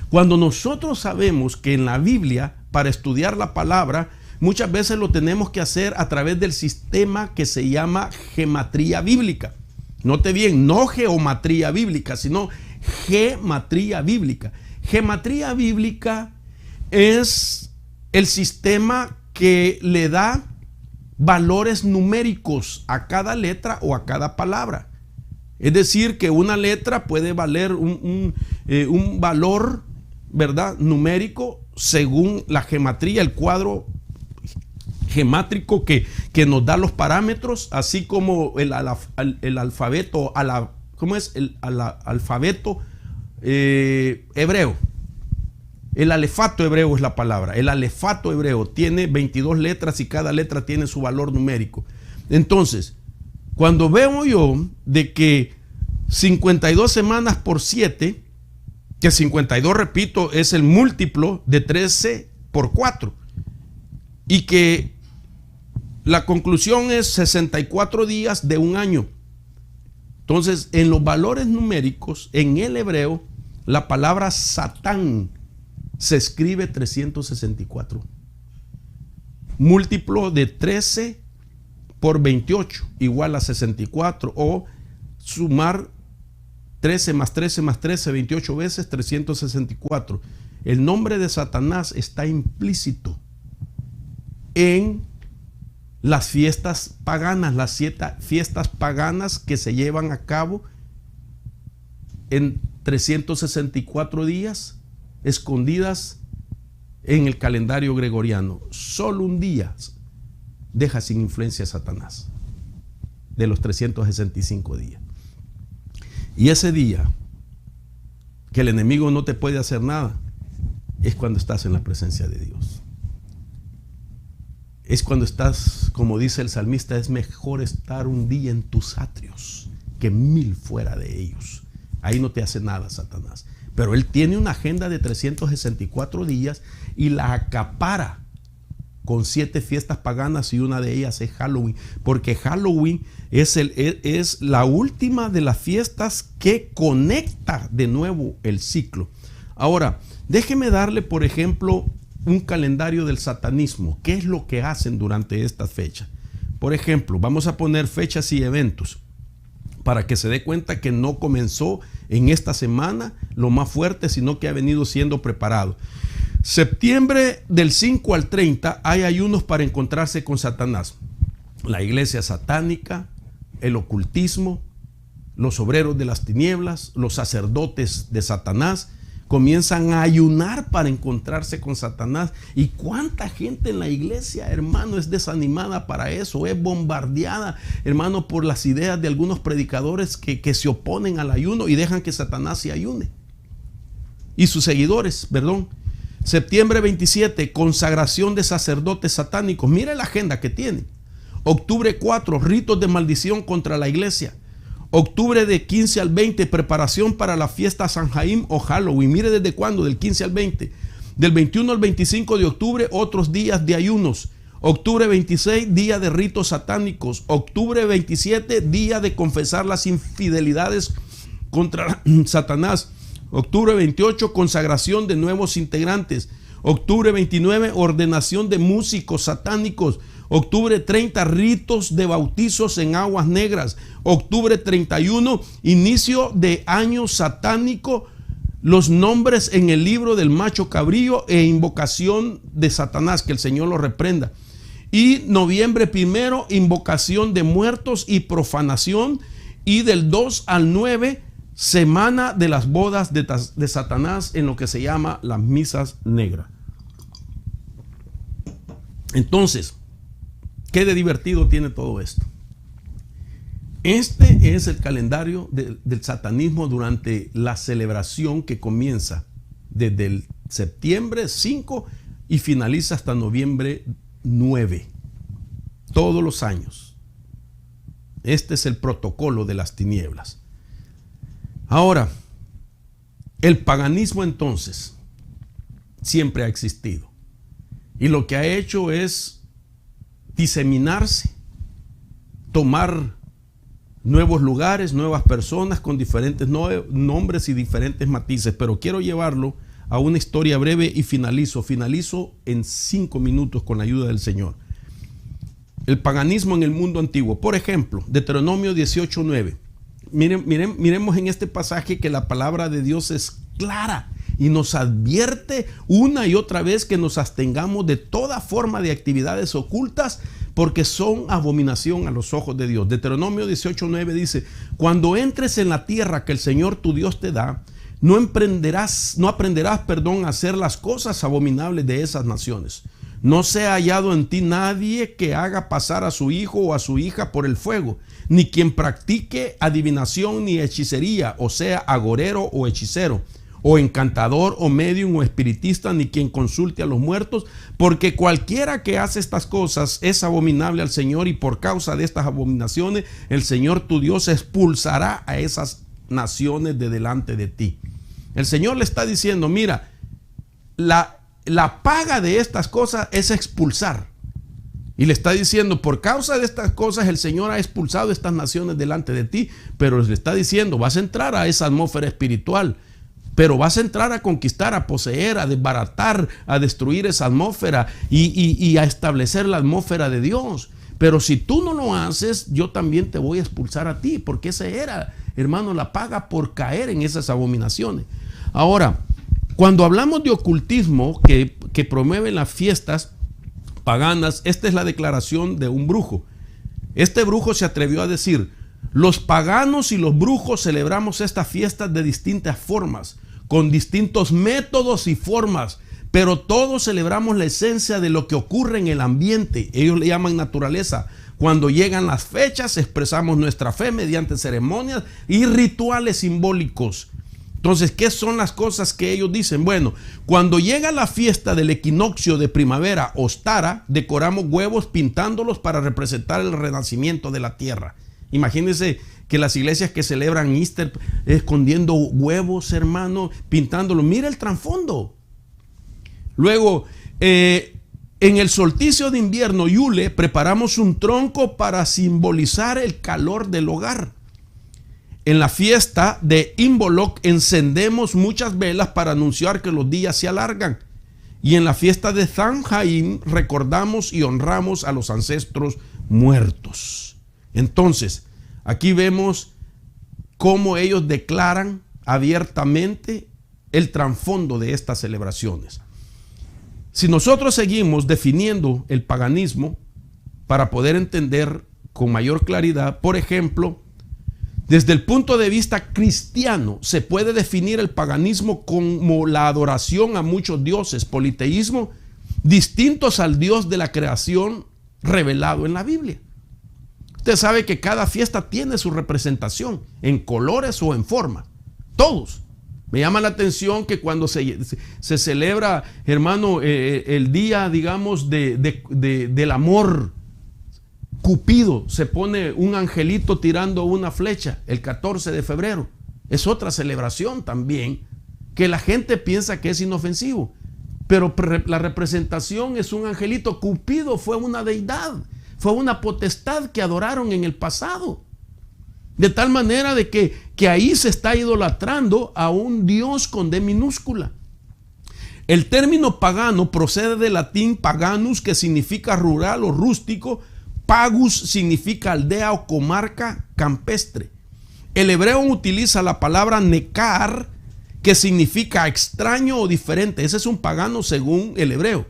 [SPEAKER 1] cuando nosotros sabemos que en la Biblia, para estudiar la palabra, muchas veces lo tenemos que hacer a través del sistema que se llama gematría bíblica. Note bien, no geometría bíblica, sino gematría bíblica. Gematría bíblica es el sistema que le da valores numéricos a cada letra o a cada palabra. Es decir, que una letra puede valer un valor, ¿verdad?, numérico según la gematría, el cuadro gemátrico que nos da los parámetros, así como el alfabeto, ¿cómo es? El alfabeto hebreo. El alefato hebreo es la palabra. El alefato hebreo tiene 22 letras y cada letra tiene su valor numérico. Entonces, cuando veo yo de que 52 semanas por 7, que 52, repito, es el múltiplo de 13 por 4, y que la conclusión es 64 días de un año. Entonces, en los valores numéricos, en el hebreo, la palabra Satán se escribe 364. Múltiplo de 13 por 28 igual a 64, o sumar 13 más 13 más 13, 28 veces 364. El nombre de Satanás está implícito en las fiestas paganas, las 7 fiestas paganas que se llevan a cabo en 364 días, escondidas en el calendario gregoriano. Solo un día deja sin influencia a Satanás de los 365 días. Y ese día que el enemigo no te puede hacer nada es cuando estás en la presencia de Dios. Es cuando estás, como dice el salmista, es mejor estar un día en tus atrios que 1000 fuera de ellos. Ahí no te hace nada Satanás. Pero él tiene una agenda de 364 días y la acapara con 7 fiestas paganas, y una de ellas es Halloween, porque Halloween es la última de las fiestas que conecta de nuevo el ciclo. Ahora, déjeme darle, por ejemplo, un calendario del satanismo. ¿Qué es lo que hacen durante estas fechas? Por ejemplo, vamos a poner fechas y eventos para que se dé cuenta que no comenzó en esta semana lo más fuerte, sino que ha venido siendo preparado. Septiembre del 5 al 30 hay ayunos para encontrarse con Satanás. La iglesia satánica, el ocultismo, los obreros de las tinieblas, los sacerdotes de Satanás comienzan a ayunar para encontrarse con Satanás. ¿Y cuánta gente en la iglesia, hermano, es desanimada para eso? Es bombardeada, hermano, por las ideas de algunos predicadores que se oponen al ayuno y dejan que Satanás se ayune. Y sus seguidores, perdón. Septiembre 27, consagración de sacerdotes satánicos. Mire la agenda que tiene. Octubre 4, ritos de maldición contra la iglesia. Octubre de 15 al 20, preparación para la fiesta San Jaim o Halloween. Mire desde cuándo, del 15 al 20. Del 21 al 25 de octubre, otros días de ayunos. Octubre 26, día de ritos satánicos. Octubre 27, día de confesar las infidelidades contra Satanás. Octubre 28, consagración de nuevos integrantes. Octubre 29, ordenación de músicos satánicos. Octubre 30, ritos de bautizos en aguas negras. Octubre 31, inicio de año satánico, los nombres en el libro del macho cabrío e invocación de Satanás, que el Señor lo reprenda. Y noviembre 1, invocación de muertos y profanación. Y del 2 al 9, semana de las bodas de Satanás, en lo que se llama las misas negras. Entonces, ¿qué de divertido tiene todo esto? Este es el calendario del satanismo durante la celebración que comienza desde el septiembre 5 y finaliza hasta noviembre 9. Todos los años. Este es el protocolo de las tinieblas. Ahora, el paganismo entonces siempre ha existido. Y lo que ha hecho es diseminarse, tomar nuevos lugares, nuevas personas con diferentes nombres y diferentes matices. Pero quiero llevarlo a una historia breve y finalizo en 5 minutos con la ayuda del Señor. El paganismo en el mundo antiguo. Por ejemplo, Deuteronomio 18:9. Miremos en este pasaje que la palabra de Dios es clara y nos advierte una y otra vez que nos abstengamos de toda forma de actividades ocultas, porque son abominación a los ojos de Dios. Deuteronomio 18:9 dice: cuando entres en la tierra que el Señor tu Dios te da, no aprenderás, a hacer las cosas abominables de esas naciones. No sea hallado en ti nadie que haga pasar a su hijo o a su hija por el fuego, ni quien practique adivinación ni hechicería, o sea, agorero o hechicero, o encantador o medium o espiritista, ni quien consulte a los muertos, porque cualquiera que hace estas cosas es abominable al Señor, y por causa de estas abominaciones el Señor tu Dios expulsará a esas naciones de delante de ti. El Señor le está diciendo: mira, la paga de estas cosas es expulsar. Y le está diciendo: por causa de estas cosas el Señor ha expulsado estas naciones delante de ti. Pero le está diciendo: vas a entrar a esa atmósfera espiritual, pero vas a entrar a conquistar, a poseer, a desbaratar, a destruir esa atmósfera y a establecer la atmósfera de Dios. Pero si tú no lo haces, yo también te voy a expulsar a ti, porque esa era, hermano, la paga por caer en esas abominaciones. Ahora, cuando hablamos de ocultismo que promueven las fiestas paganas, esta es la declaración de un brujo. Este brujo se atrevió a decir: los paganos y los brujos celebramos estas fiestas de distintas formas, con distintos métodos y formas, pero todos celebramos la esencia de lo que ocurre en el ambiente. Ellos le llaman naturaleza. Cuando llegan las fechas, expresamos nuestra fe mediante ceremonias y rituales simbólicos. Entonces, ¿qué son las cosas que ellos dicen? Bueno, cuando llega la fiesta del equinoccio de primavera, Ostara, decoramos huevos pintándolos para representar el renacimiento de la tierra. Imagínense que las iglesias que celebran Easter escondiendo huevos, hermano, pintándolos. Mira el trasfondo. Luego, en el solsticio de invierno, Yule, preparamos un tronco para simbolizar el calor del hogar. En la fiesta de Imbolc encendemos muchas velas para anunciar que los días se alargan. Y en la fiesta de Samhain recordamos y honramos a los ancestros muertos. Entonces, aquí vemos cómo ellos declaran abiertamente el trasfondo de estas celebraciones. Si nosotros seguimos definiendo el paganismo para poder entender con mayor claridad, por ejemplo, desde el punto de vista cristiano, se puede definir el paganismo como la adoración a muchos dioses, politeísmo, distintos al Dios de la creación revelado en la Biblia. Usted sabe que cada fiesta tiene su representación, en colores o en forma. Todos. Me llama la atención que cuando se celebra, hermano, el día, digamos, del amor, Cupido se pone un angelito tirando una flecha el 14 de febrero. Es otra celebración también que la gente piensa que es inofensivo. Pero la representación es un angelito. Cupido fue una deidad, fue una potestad que adoraron en el pasado. De tal manera de que ahí se está idolatrando a un Dios con D minúscula. El término pagano procede del latín paganus, que significa rural o rústico. Pagus significa aldea o comarca campestre. El hebreo utiliza la palabra nekar, que significa extraño o diferente. Ese es un pagano según el hebreo.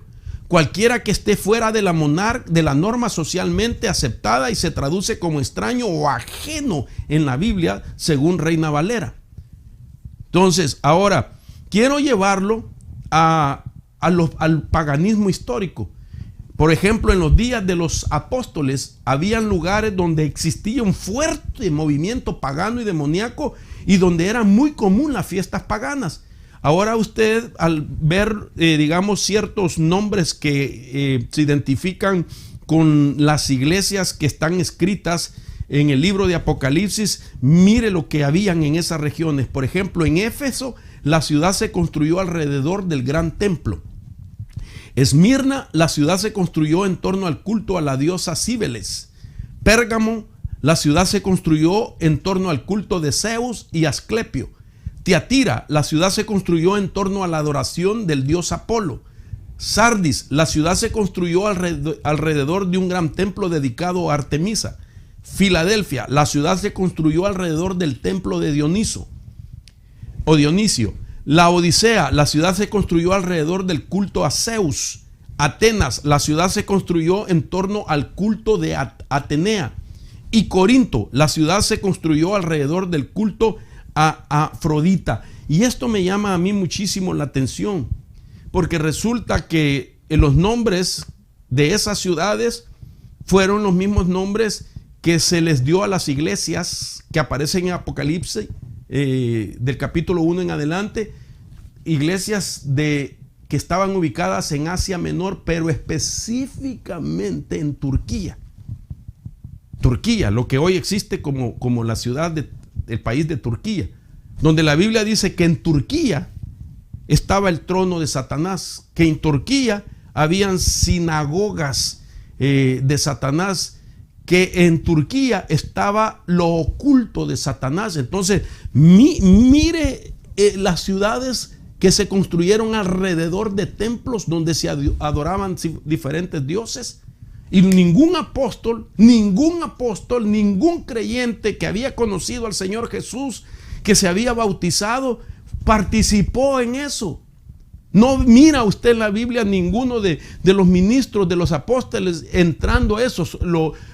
[SPEAKER 1] cualquiera que esté fuera de la norma socialmente aceptada y se traduce como extraño o ajeno en la Biblia, según Reina Valera. Entonces, ahora, quiero llevarlo al paganismo histórico. Por ejemplo, en los días de los apóstoles, habían lugares donde existía un fuerte movimiento pagano y demoníaco y donde era muy común las fiestas paganas. Ahora usted, al ver, digamos, ciertos nombres que se identifican con las iglesias que están escritas en el libro de Apocalipsis, mire lo que habían en esas regiones. Por ejemplo, en Éfeso, la ciudad se construyó alrededor del gran templo. Esmirna, la ciudad se construyó en torno al culto a la diosa Cíbeles. Pérgamo, la ciudad se construyó en torno al culto de Zeus y Asclepio. Tiatira, la ciudad se construyó en torno a la adoración del dios Apolo. Sardis, la ciudad se construyó alrededor de un gran templo dedicado a Artemisa. Filadelfia, la ciudad se construyó alrededor del templo de Dionisio. La Odisea, la ciudad se construyó alrededor del culto a Zeus. Atenas, la ciudad se construyó en torno al culto de Atenea. Y Corinto, la ciudad se construyó alrededor del culto a Afrodita. Y esto me llama a mí muchísimo la atención, porque resulta que los nombres de esas ciudades fueron los mismos nombres que se les dio a las iglesias que aparecen en Apocalipsis, del capítulo 1 en adelante, iglesias que estaban ubicadas en Asia Menor, pero específicamente en Turquía. Turquía, lo que hoy existe como la ciudad del país de Turquía, donde la Biblia dice que en Turquía estaba el trono de Satanás, que en Turquía habían sinagogas de Satanás, que en Turquía estaba lo oculto de Satanás. Entonces, mire las ciudades que se construyeron alrededor de templos donde se adoraban diferentes dioses. Y ningún apóstol, ningún creyente que había conocido al Señor Jesús, que se había bautizado, participó en eso. No mira usted en la Biblia ninguno de los ministros, de los apóstoles entrando a esos.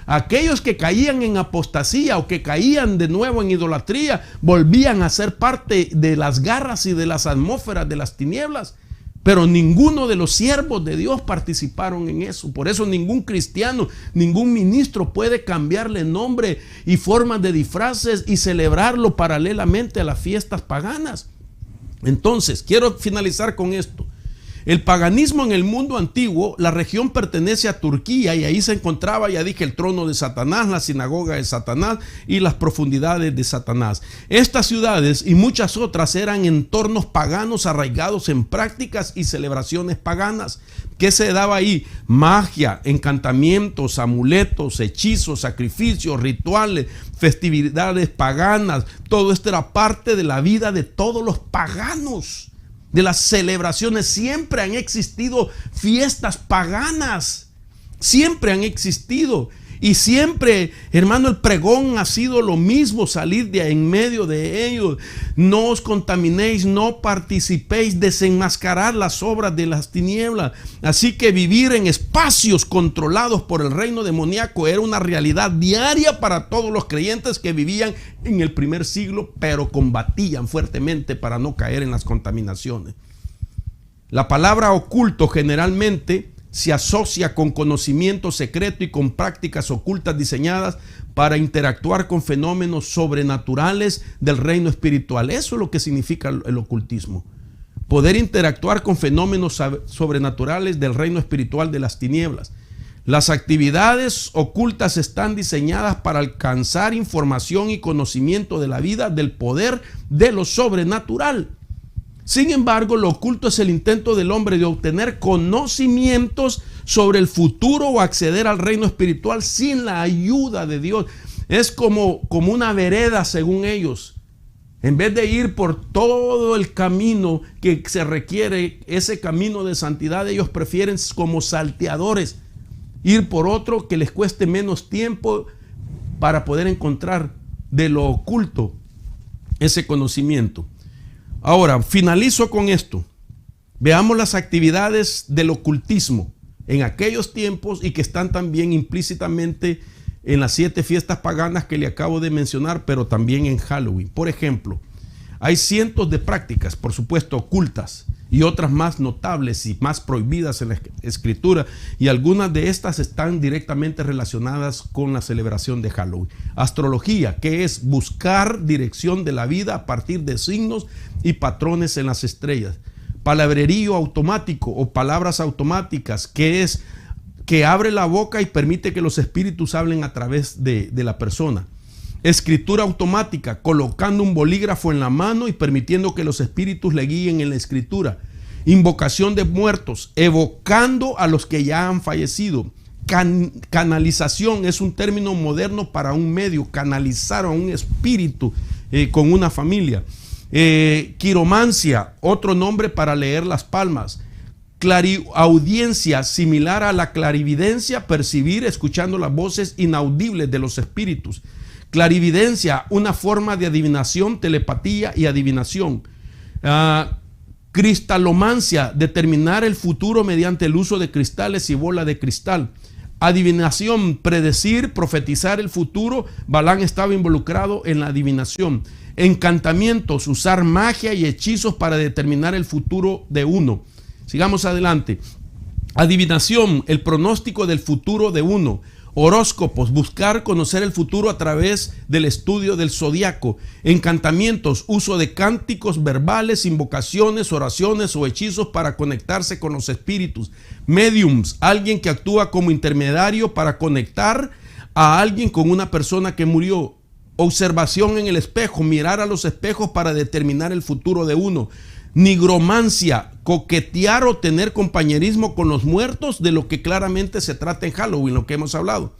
[SPEAKER 1] Aquellos que caían en apostasía o que caían de nuevo en idolatría, volvían a ser parte de las garras y de las atmósferas de las tinieblas. Pero ninguno de los siervos de Dios participaron en eso. Por eso ningún cristiano, ningún ministro puede cambiarle nombre y formas de disfraces y celebrarlo paralelamente a las fiestas paganas. Entonces, quiero finalizar con esto. El paganismo en el mundo antiguo, la región pertenece a Turquía y ahí se encontraba, ya dije, el trono de Satanás, la sinagoga de Satanás y las profundidades de Satanás. Estas ciudades y muchas otras eran entornos paganos arraigados en prácticas y celebraciones paganas. ¿Qué se daba ahí? Magia, encantamientos, amuletos, hechizos, sacrificios, rituales, festividades paganas. Todo esto era parte de la vida de todos los paganos. De las celebraciones, siempre han existido fiestas paganas, siempre han existido. Y siempre, hermano, el pregón ha sido lo mismo, salir de en medio de ellos. No os contaminéis, no participéis, desenmascarar las obras de las tinieblas. Así que vivir en espacios controlados por el reino demoníaco era una realidad diaria para todos los creyentes que vivían en el primer siglo, pero combatían fuertemente para no caer en las contaminaciones. La palabra oculto generalmente se asocia con conocimiento secreto y con prácticas ocultas diseñadas para interactuar con fenómenos sobrenaturales del reino espiritual. Eso es lo que significa el ocultismo. Poder interactuar con fenómenos sobrenaturales del reino espiritual de las tinieblas. Las actividades ocultas están diseñadas para alcanzar información y conocimiento de la vida, del poder, de lo sobrenatural. Sin embargo, lo oculto es el intento del hombre de obtener conocimientos sobre el futuro o acceder al reino espiritual sin la ayuda de Dios. Es como una vereda, según ellos. En vez de ir por todo el camino que se requiere, ese camino de santidad, ellos prefieren como salteadores ir por otro que les cueste menos tiempo para poder encontrar de lo oculto ese conocimiento. Ahora, finalizo con esto. Veamos las actividades del ocultismo. en aquellos tiempos y que están también implícitamente en las 7 fiestas paganas que le acabo de mencionar, pero también en Halloween. Por ejemplo, hay cientos de prácticas, por supuesto, ocultas y otras más notables y más prohibidas en la Escritura, y algunas de estas están directamente relacionadas con la celebración de Halloween. Astrología, que es buscar dirección de la vida a partir de signos y patrones en las estrellas. Palabrerío automático o palabras automáticas, que es que abre la boca y permite que los espíritus hablen a través de la persona. Escritura automática, colocando un bolígrafo en la mano y permitiendo que los espíritus le guíen en la escritura. Invocación de muertos, evocando a los que ya han fallecido. Canalización es un término moderno para un medio, canalizar a un espíritu con una familia. Quiromancia, otro nombre para leer las palmas. Clariaudiencia, similar a la clarividencia, percibir escuchando las voces inaudibles de los espíritus. Clarividencia, una forma de adivinación, telepatía y adivinación. Cristalomancia, determinar el futuro mediante el uso de cristales y bola de cristal. Adivinación, predecir, profetizar el futuro. Balán estaba involucrado en la adivinación. Encantamientos, usar magia y hechizos para determinar el futuro de uno. Sigamos adelante. Adivinación, el pronóstico del futuro de uno. Horóscopos, buscar conocer el futuro a través del estudio del zodiaco. Encantamientos, uso de cánticos verbales, invocaciones, oraciones o hechizos para conectarse con los espíritus. Mediums, alguien que actúa como intermediario para conectar a alguien con una persona que murió. Observación en el espejo, mirar a los espejos para determinar el futuro de uno. Nigromancia, coquetear o tener compañerismo con los muertos, de lo que claramente se trata en Halloween, lo que hemos hablado.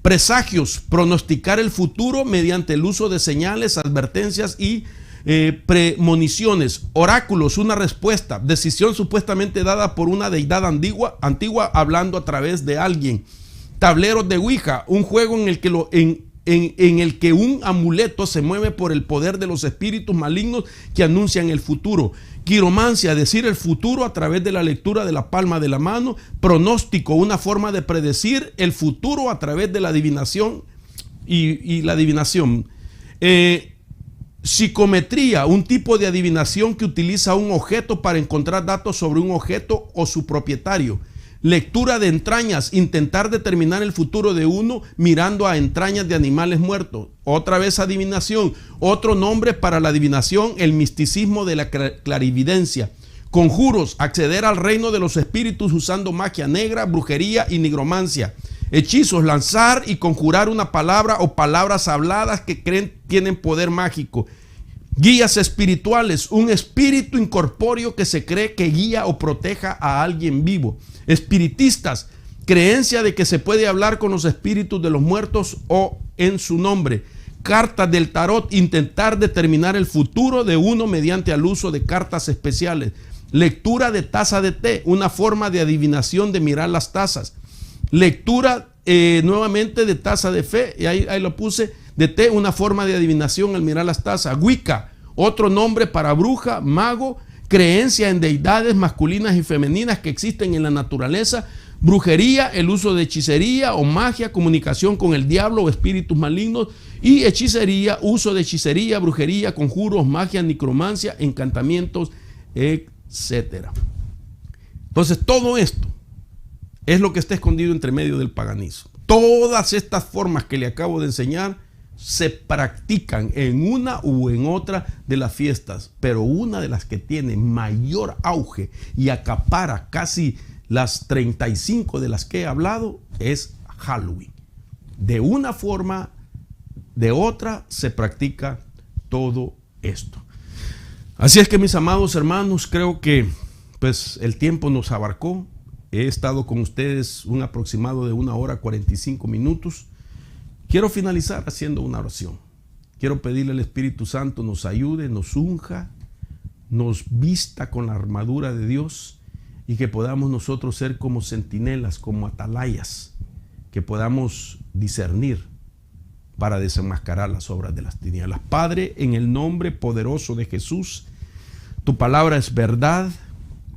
[SPEAKER 1] Presagios, pronosticar el futuro mediante el uso de señales, advertencias y premoniciones. Oráculos, una respuesta, decisión supuestamente dada por una deidad antigua hablando a través de alguien. Tableros de Ouija, un juego en el que un amuleto se mueve por el poder de los espíritus malignos que anuncian el futuro. Quiromancia, decir el futuro a través de la lectura de la palma de la mano. Pronóstico, una forma de predecir el futuro a través de la adivinación y la adivinación. Psicometría, un tipo de adivinación que utiliza un objeto para encontrar datos sobre un objeto o su propietario. Lectura de entrañas, intentar determinar el futuro de uno mirando a entrañas de animales muertos. Otra vez adivinación, otro nombre para la adivinación, el misticismo de la clarividencia. Conjuros, acceder al reino de los espíritus usando magia negra, brujería y nigromancia. Hechizos, lanzar y conjurar una palabra o palabras habladas que creen tienen poder mágico. Guías espirituales, un espíritu incorpóreo que se cree que guía o proteja a alguien vivo. Espiritistas, creencia de que se puede hablar con los espíritus de los muertos o en su nombre. Cartas del tarot, intentar determinar el futuro de uno mediante el uso de cartas especiales. Lectura de taza de té, una forma de adivinación de mirar las tazas. Lectura nuevamente de taza de fe, y ahí lo puse, de té, una forma de adivinación al mirar las tazas. Wicca, otro nombre para bruja, mago, creencia en deidades masculinas y femeninas que existen en la naturaleza. Brujería, el uso de hechicería o magia, comunicación con el diablo o espíritus malignos. Y hechicería, uso de hechicería, brujería, conjuros, magia, necromancia, encantamientos, etc. Entonces todo esto es lo que está escondido entre medio del paganismo. Todas estas formas que le acabo de enseñar se practican en una u en otra de las fiestas, pero una de las que tiene mayor auge y acapara casi las 35 de las que he hablado es Halloween. De una forma, de otra, se practica todo esto. Así es que, mis amados hermanos, creo que pues el tiempo nos abarcó. He estado con ustedes un aproximado de 1 hora 45 minutos. Quiero finalizar haciendo una oración. Quiero pedirle al Espíritu Santo nos ayude, nos unja, nos vista con la armadura de Dios y que podamos nosotros ser como centinelas, como atalayas, que podamos discernir para desenmascarar las obras de las tinieblas. Padre, en el nombre poderoso de Jesús, tu palabra es verdad,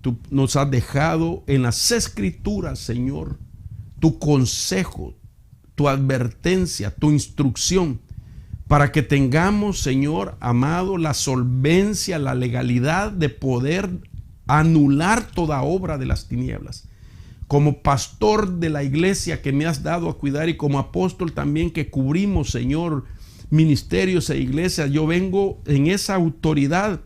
[SPEAKER 1] Tú nos has dejado en las Escrituras, Señor, tu consejo, tu advertencia, tu instrucción, para que tengamos, Señor amado, la solvencia, la legalidad de poder anular toda obra de las tinieblas. Como pastor de la iglesia que me has dado a cuidar y como apóstol también que cubrimos, Señor, ministerios e iglesias, yo vengo en esa autoridad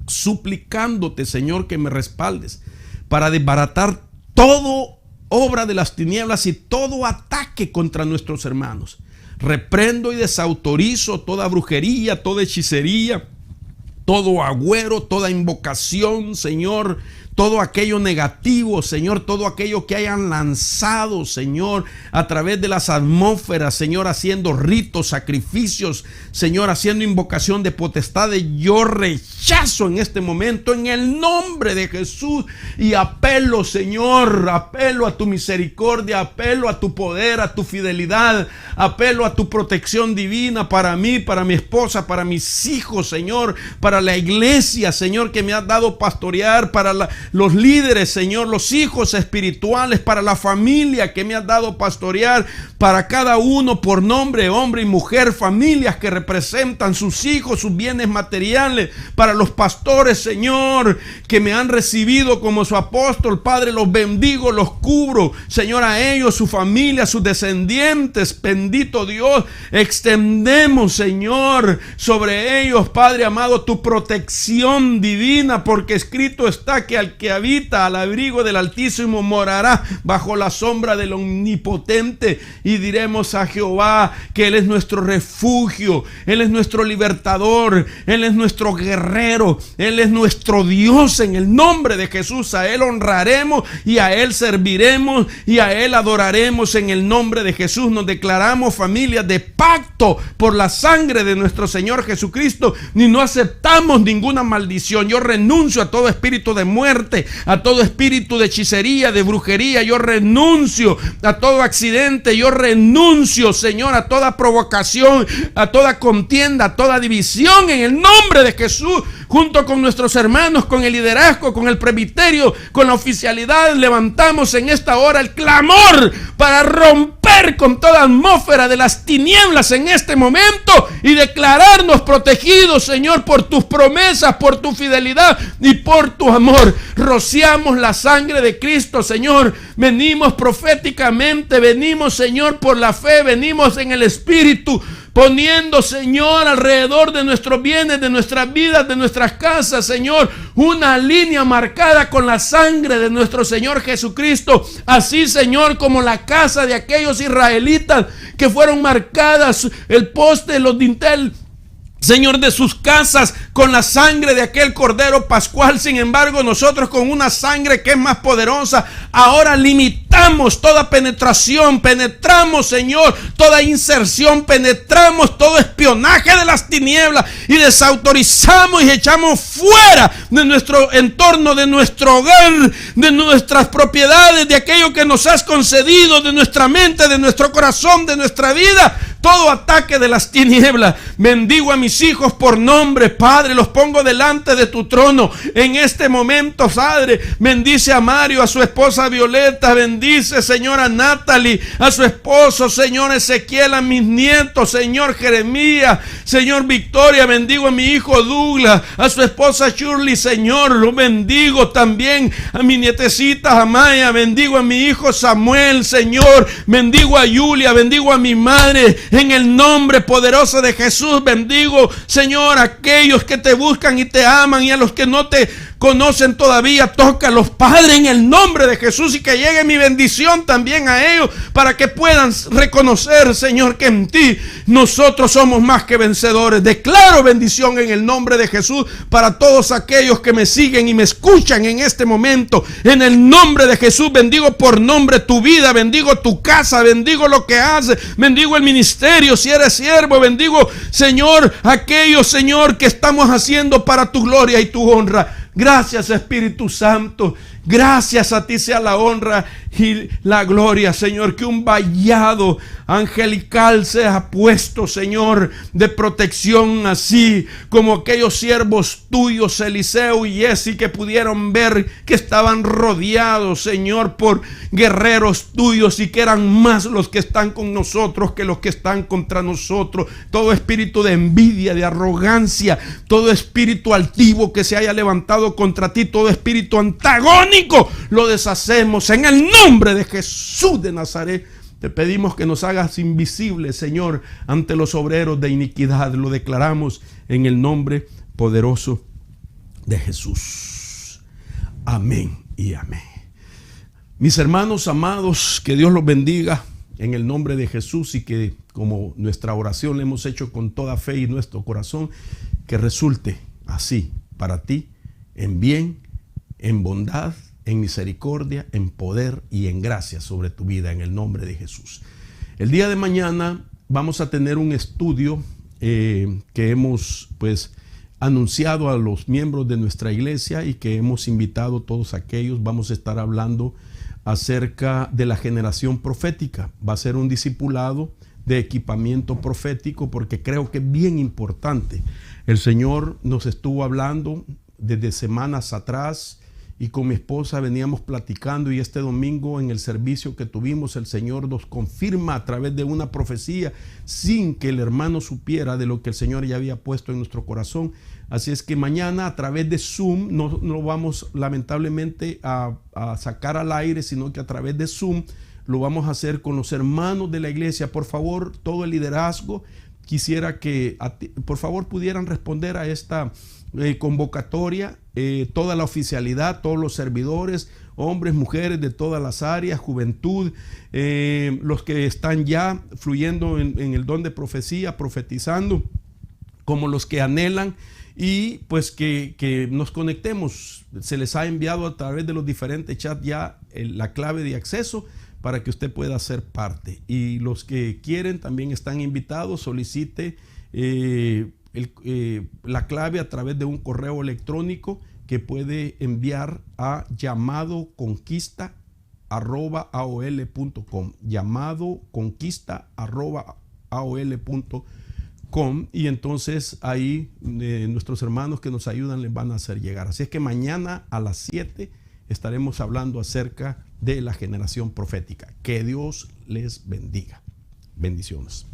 [SPEAKER 1] suplicándote, Señor, que me respaldes para desbaratar toda obra de las tinieblas y todo ataque contra nuestros hermanos. Reprendo y desautorizo toda brujería, toda hechicería, todo agüero, toda invocación, Señor, todo aquello negativo, Señor, todo aquello que hayan lanzado, Señor, a través de las atmósferas, Señor, haciendo ritos, sacrificios, Señor, haciendo invocación de potestades, yo rechazo en este momento en el nombre de Jesús y apelo, Señor, apelo a tu misericordia, apelo a tu poder, a tu fidelidad, apelo a tu protección divina para mí, para mi esposa, para mis hijos, Señor, para la iglesia, Señor, que me has dado pastorear, para los líderes, Señor, los hijos espirituales, para la familia que me has dado pastorear, para cada uno por nombre, hombre y mujer, familias que representan sus hijos, sus bienes materiales, para los pastores, Señor, que me han recibido como su apóstol, Padre, los bendigo, los cubro, Señor, a ellos, su familia, sus descendientes, bendito Dios, extendemos, Señor, sobre ellos, Padre amado, tu protección divina, porque escrito está que al que habita al abrigo del Altísimo morará bajo la sombra del Omnipotente, y diremos a Jehová que Él es nuestro refugio, Él es nuestro libertador, Él es nuestro guerrero, Él es nuestro Dios. En el nombre de Jesús a Él honraremos y a Él serviremos y a Él adoraremos. En el nombre de Jesús nos declaramos familias de pacto por la sangre de nuestro Señor Jesucristo, ni no aceptamos ninguna maldición. Yo renuncio a todo espíritu de muerte, a todo espíritu de hechicería, de brujería. Yo renuncio a todo accidente. Yo renuncio, Señor, a toda provocación, a toda contienda, a toda división. En el nombre de Jesús, junto con nuestros hermanos, con el liderazgo, con el presbiterio, con la oficialidad, levantamos en esta hora el clamor para romper con toda atmósfera de las tinieblas en este momento y declararnos protegidos, Señor, por tus promesas, por tu fidelidad y por tu amor. Rociamos la sangre de Cristo, Señor. Venimos proféticamente, venimos, Señor, por la fe, venimos en el Espíritu, poniendo, Señor, alrededor de nuestros bienes, de nuestras vidas, de nuestras casas, Señor, una línea marcada con la sangre de nuestro Señor Jesucristo. Así, Señor, como la casa de aquellos israelitas que fueron marcadas, el poste, los dinteles, Señor, de sus casas con la sangre de aquel cordero pascual. Sin embargo, nosotros con una sangre que es más poderosa, ahora limitamos toda penetración, penetramos, Señor, toda inserción, penetramos todo espionaje de las tinieblas y desautorizamos y echamos fuera de nuestro entorno, de nuestro hogar, de nuestras propiedades, de aquello que nos has concedido, de nuestra mente, de nuestro corazón, de nuestra vida, todo ataque de las tinieblas. Bendigo a mis hijos por nombre, Padre, los pongo delante de tu trono en este momento, Padre. Bendice a Mario, a su esposa Violeta, bendice, Señor, a Natalie, a su esposo, Señor Ezequiel, a mis nietos, Señor Jeremías, Señor Victoria, bendigo a mi hijo Douglas, a su esposa Shirley, Señor, lo bendigo también a mi nietecita Amaya, bendigo a mi hijo Samuel, Señor, bendigo a Julia, bendigo a mi madre. En el nombre poderoso de Jesús, bendigo, Señor, a aquellos que te buscan y te aman, y a los que no te conocen todavía, tócalos, Padre, en el nombre de Jesús, y que llegue mi bendición también a ellos, para que puedan reconocer, Señor, que en ti nosotros somos más que vencedores. Declaro bendición en el nombre de Jesús para todos aquellos que me siguen y me escuchan en este momento. En el nombre de Jesús, bendigo por nombre tu vida, bendigo tu casa, bendigo lo que haces, bendigo el ministerio, si eres siervo, bendigo, Señor, aquellos, Señor, que estamos haciendo para tu gloria y tu honra. Gracias, Espíritu Santo. Gracias a ti sea la honra y la gloria, Señor, que un vallado angelical sea puesto, Señor, de protección, así como aquellos siervos tuyos, Eliseo y Jesse, que pudieron ver que estaban rodeados, Señor, por guerreros tuyos y que eran más los que están con nosotros que los que están contra nosotros. Todo espíritu de envidia, de arrogancia, todo espíritu altivo que se haya levantado contra ti, todo espíritu antagónico, lo deshacemos en el nombre de Jesús de Nazaret. Te pedimos que nos hagas invisibles, Señor, ante los obreros de iniquidad. Lo declaramos en el nombre poderoso de Jesús. Amén y amén. Mis hermanos amados, que Dios los bendiga en el nombre de Jesús, y que, como nuestra oración la hemos hecho con toda fe y nuestro corazón, que resulte así para ti, en bien, en bondad, en misericordia, en poder y en gracia sobre tu vida, en el nombre de Jesús. El día de mañana vamos a tener un estudio que hemos anunciado a los miembros de nuestra iglesia y que hemos invitado a todos aquellos. Vamos a estar hablando acerca de la generación profética. Va a ser un discipulado de equipamiento profético, porque creo que es bien importante. El Señor nos estuvo hablando desde semanas atrás, y con mi esposa veníamos platicando, y este domingo en el servicio que tuvimos, el Señor nos confirma a través de una profecía, sin que el hermano supiera, de lo que el Señor ya había puesto en nuestro corazón. Así es que mañana, a través de Zoom, no vamos lamentablemente a sacar al aire, sino que a través de Zoom lo vamos a hacer con los hermanos de la iglesia. Por favor, todo el liderazgo, quisiera que por favor pudieran responder a esta convocatoria, toda la oficialidad, todos los servidores, hombres, mujeres de todas las áreas, juventud, los que están ya fluyendo en el don de profecía, profetizando, como los que anhelan, y pues que nos conectemos. Se les ha enviado a través de los diferentes chats ya la clave de acceso para que usted pueda ser parte, y los que quieren también están invitados. Solicite la clave a través de un correo electrónico que puede enviar a llamadoconquista@aol.com, llamadoconquista@aol.com, y entonces ahí nuestros hermanos que nos ayudan les van a hacer llegar. Así es que mañana a las 7 estaremos hablando acerca de la generación profética. Que Dios les bendiga. Bendiciones.